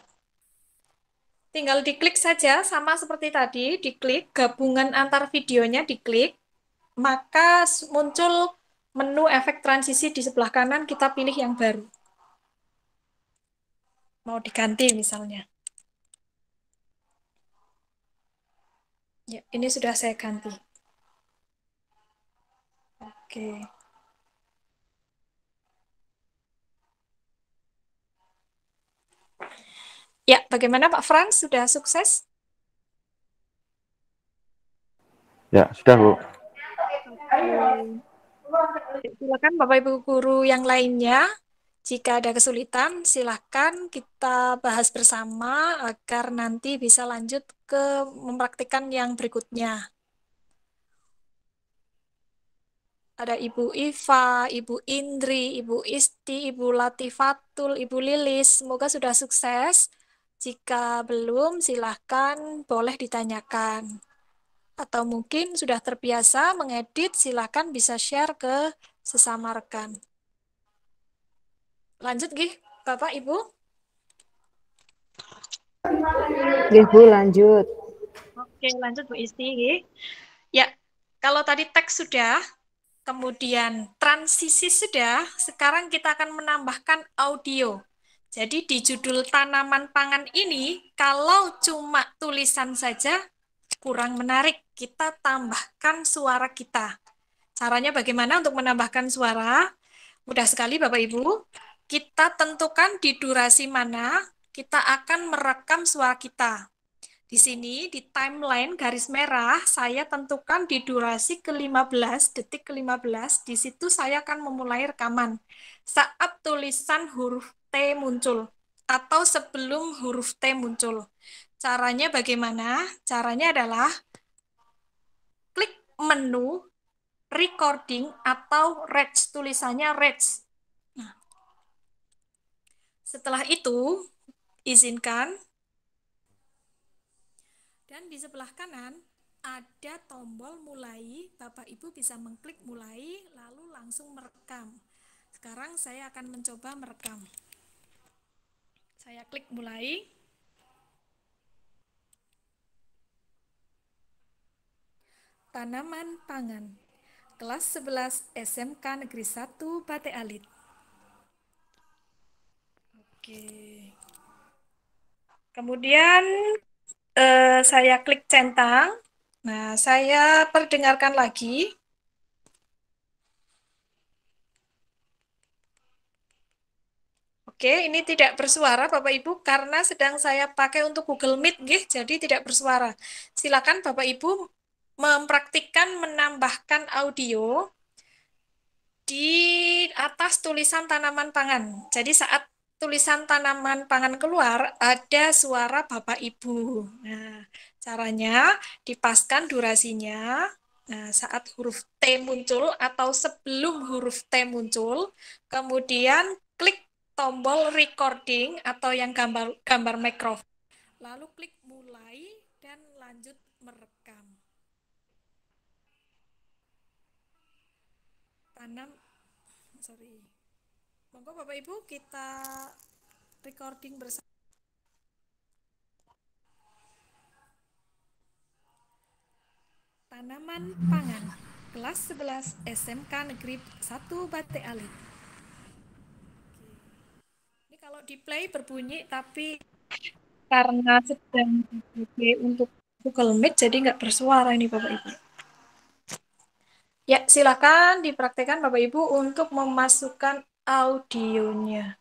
Tinggal diklik saja sama seperti tadi, diklik gabungan antar videonya diklik, maka muncul menu efek transisi di sebelah kanan, kita pilih yang baru. Mau diganti misalnya. Ya, ini sudah saya ganti. Oke. Ya, bagaimana Pak Frans? Sudah sukses? Ya, sudah Bu. Oke. Silakan Bapak Ibu guru yang lainnya. Jika ada kesulitan, silakan kita bahas bersama agar nanti bisa lanjut ke mempraktikkan yang berikutnya. Ada Ibu Iva, Ibu Indri, Ibu Isti, Ibu Latifatul, Ibu Lilis. Semoga sudah sukses. Jika belum, silahkan boleh ditanyakan. Atau mungkin sudah terbiasa mengedit, silahkan bisa share ke sesama rekan. Lanjut, Gih, Bapak, Ibu. Nggih, Bu, lanjut. Oke, lanjut Bu Isti. Gih. Ya, kalau tadi teks sudah, kemudian transisi sudah, sekarang kita akan menambahkan audio. Jadi di judul tanaman pangan ini, kalau cuma tulisan saja kurang menarik. Kita tambahkan suara kita. Caranya bagaimana untuk menambahkan suara? Mudah sekali Bapak Ibu. Kita tentukan di durasi mana kita akan merekam suara kita. Di sini, di timeline garis merah, saya tentukan di durasi ke-15, detik ke-15, di situ saya akan memulai rekaman. Saat tulisan huruf T muncul, atau sebelum huruf T muncul. Caranya bagaimana? Caranya adalah klik menu, recording, atau Rec, tulisannya Rec. Nah, setelah itu, izinkan. Dan di sebelah kanan ada tombol mulai, Bapak Ibu bisa mengklik mulai, lalu langsung merekam. Sekarang saya akan mencoba merekam. Saya klik mulai. Tanaman pangan, kelas 11 SMK Negeri 1 Bate Alit. Oke. Kemudian saya klik centang. Nah, saya perdengarkan lagi. Oke, ini tidak bersuara Bapak Ibu karena sedang saya pakai untuk Google Meet, jadi tidak bersuara. Silakan Bapak Ibu mempraktikkan menambahkan audio di atas tulisan tanaman pangan. Jadi saat tulisan tanaman pangan keluar, ada suara Bapak Ibu. Nah, caranya dipaskan durasinya. Nah, saat huruf T muncul atau sebelum huruf T muncul, kemudian klik tombol recording atau yang gambar mikrofon. Lalu klik mulai dan lanjut merekam. Monggo Bapak Ibu kita recording bersama. Tanaman pangan, kelas 11 SMK Negeri 1 Bate Alit. Ini kalau di play berbunyi, tapi karena sedang dipakai untuk Google Meet, jadi nggak bersuara ini Bapak Ibu. Ya, silakan dipraktekkan Bapak Ibu untuk memasukkan audionya.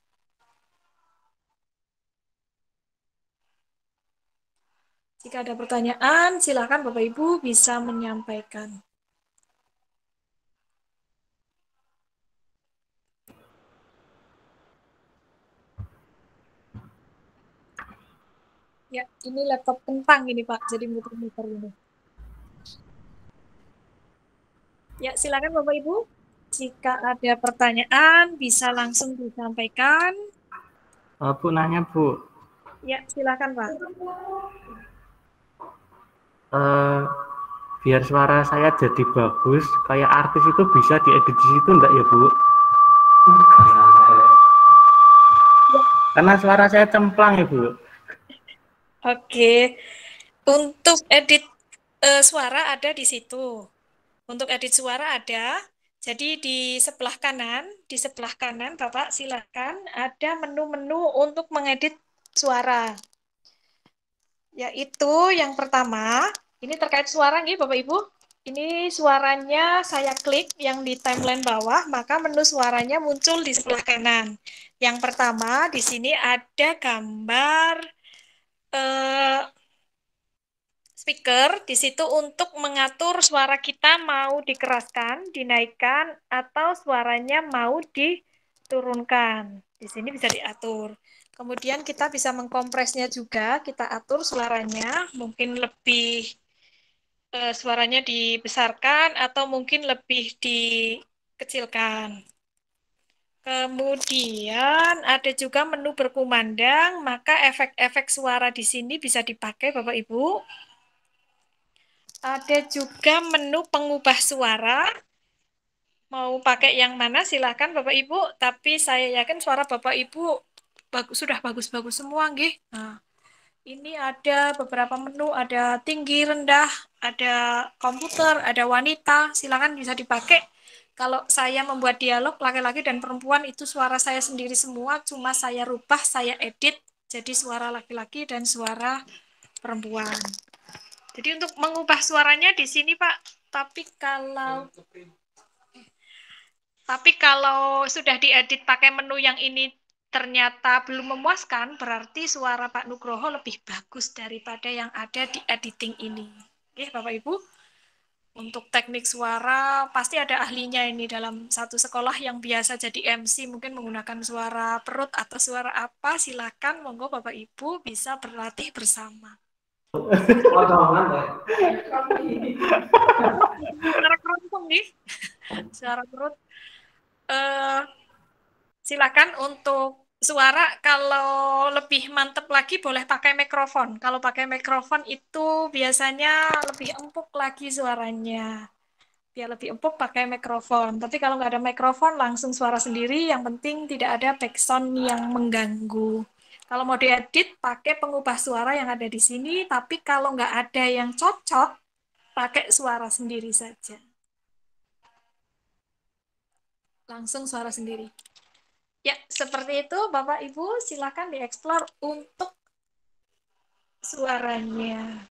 Jika ada pertanyaan, silakan Bapak Ibu bisa menyampaikan. Ya, ini laptop kentang ini Pak, jadi muter-muter ini. Ya, silakan Bapak Ibu. Jika ada pertanyaan, bisa langsung disampaikan. Bu nanya Bu, Ya, silakan Pak. biar suara saya jadi bagus, kayak artis itu bisa diedit di situ enggak ya Bu? Karena suara saya cemplang ya Bu. Oke, untuk edit suara ada di situ. Untuk edit suara ada. Jadi di sebelah kanan Bapak silakan ada menu-menu untuk mengedit suara. Yaitu yang pertama, ini terkait suara nih Bapak Ibu. Ini suaranya saya klik yang di timeline bawah, maka menu suaranya muncul di sebelah kanan. Yang pertama, di sini ada gambar speaker. Di situ untuk mengatur suara kita mau dikeraskan, dinaikkan, atau suaranya mau diturunkan. Di sini bisa diatur. Kemudian kita bisa mengkompresnya juga, kita atur suaranya, mungkin lebih suaranya dibesarkan atau mungkin lebih dikecilkan. Kemudian ada juga menu berkumandang, maka efek-efek suara di sini bisa dipakai Bapak Ibu. Ada juga menu pengubah suara. Mau pakai yang mana silakan Bapak Ibu, tapi saya yakin suara Bapak Ibu sudah bagus-bagus semua nggih. Nah, ini ada beberapa menu, ada tinggi, rendah, ada komputer, ada wanita, silakan bisa dipakai. Kalau saya membuat dialog laki-laki dan perempuan itu suara saya sendiri semua, cuma saya rubah, saya edit jadi suara laki-laki dan suara perempuan. Jadi untuk mengubah suaranya di sini Pak, tapi kalau sudah diedit pakai menu yang ini ternyata belum memuaskan, berarti suara Pak Nugroho lebih bagus daripada yang ada di editing ini. Oke, Bapak Ibu. Untuk teknik suara, pasti ada ahlinya ini dalam satu sekolah yang biasa jadi MC, mungkin menggunakan suara perut atau suara apa, silakan, monggo Bapak Ibu bisa berlatih bersama. Suara perut nih, suara perut. Silakan untuk suara kalau lebih mantep lagi boleh pakai mikrofon. Kalau pakai mikrofon itu biasanya lebih empuk lagi suaranya. Biar lebih empuk pakai mikrofon. Tapi kalau nggak ada mikrofon langsung suara sendiri. Yang penting tidak ada backsound yang mengganggu. Kalau mau diedit pakai pengubah suara yang ada di sini. Tapi kalau nggak ada yang cocok pakai suara sendiri saja. Langsung suara sendiri. Ya, seperti itu Bapak Ibu, silakan dieksplor untuk suaranya.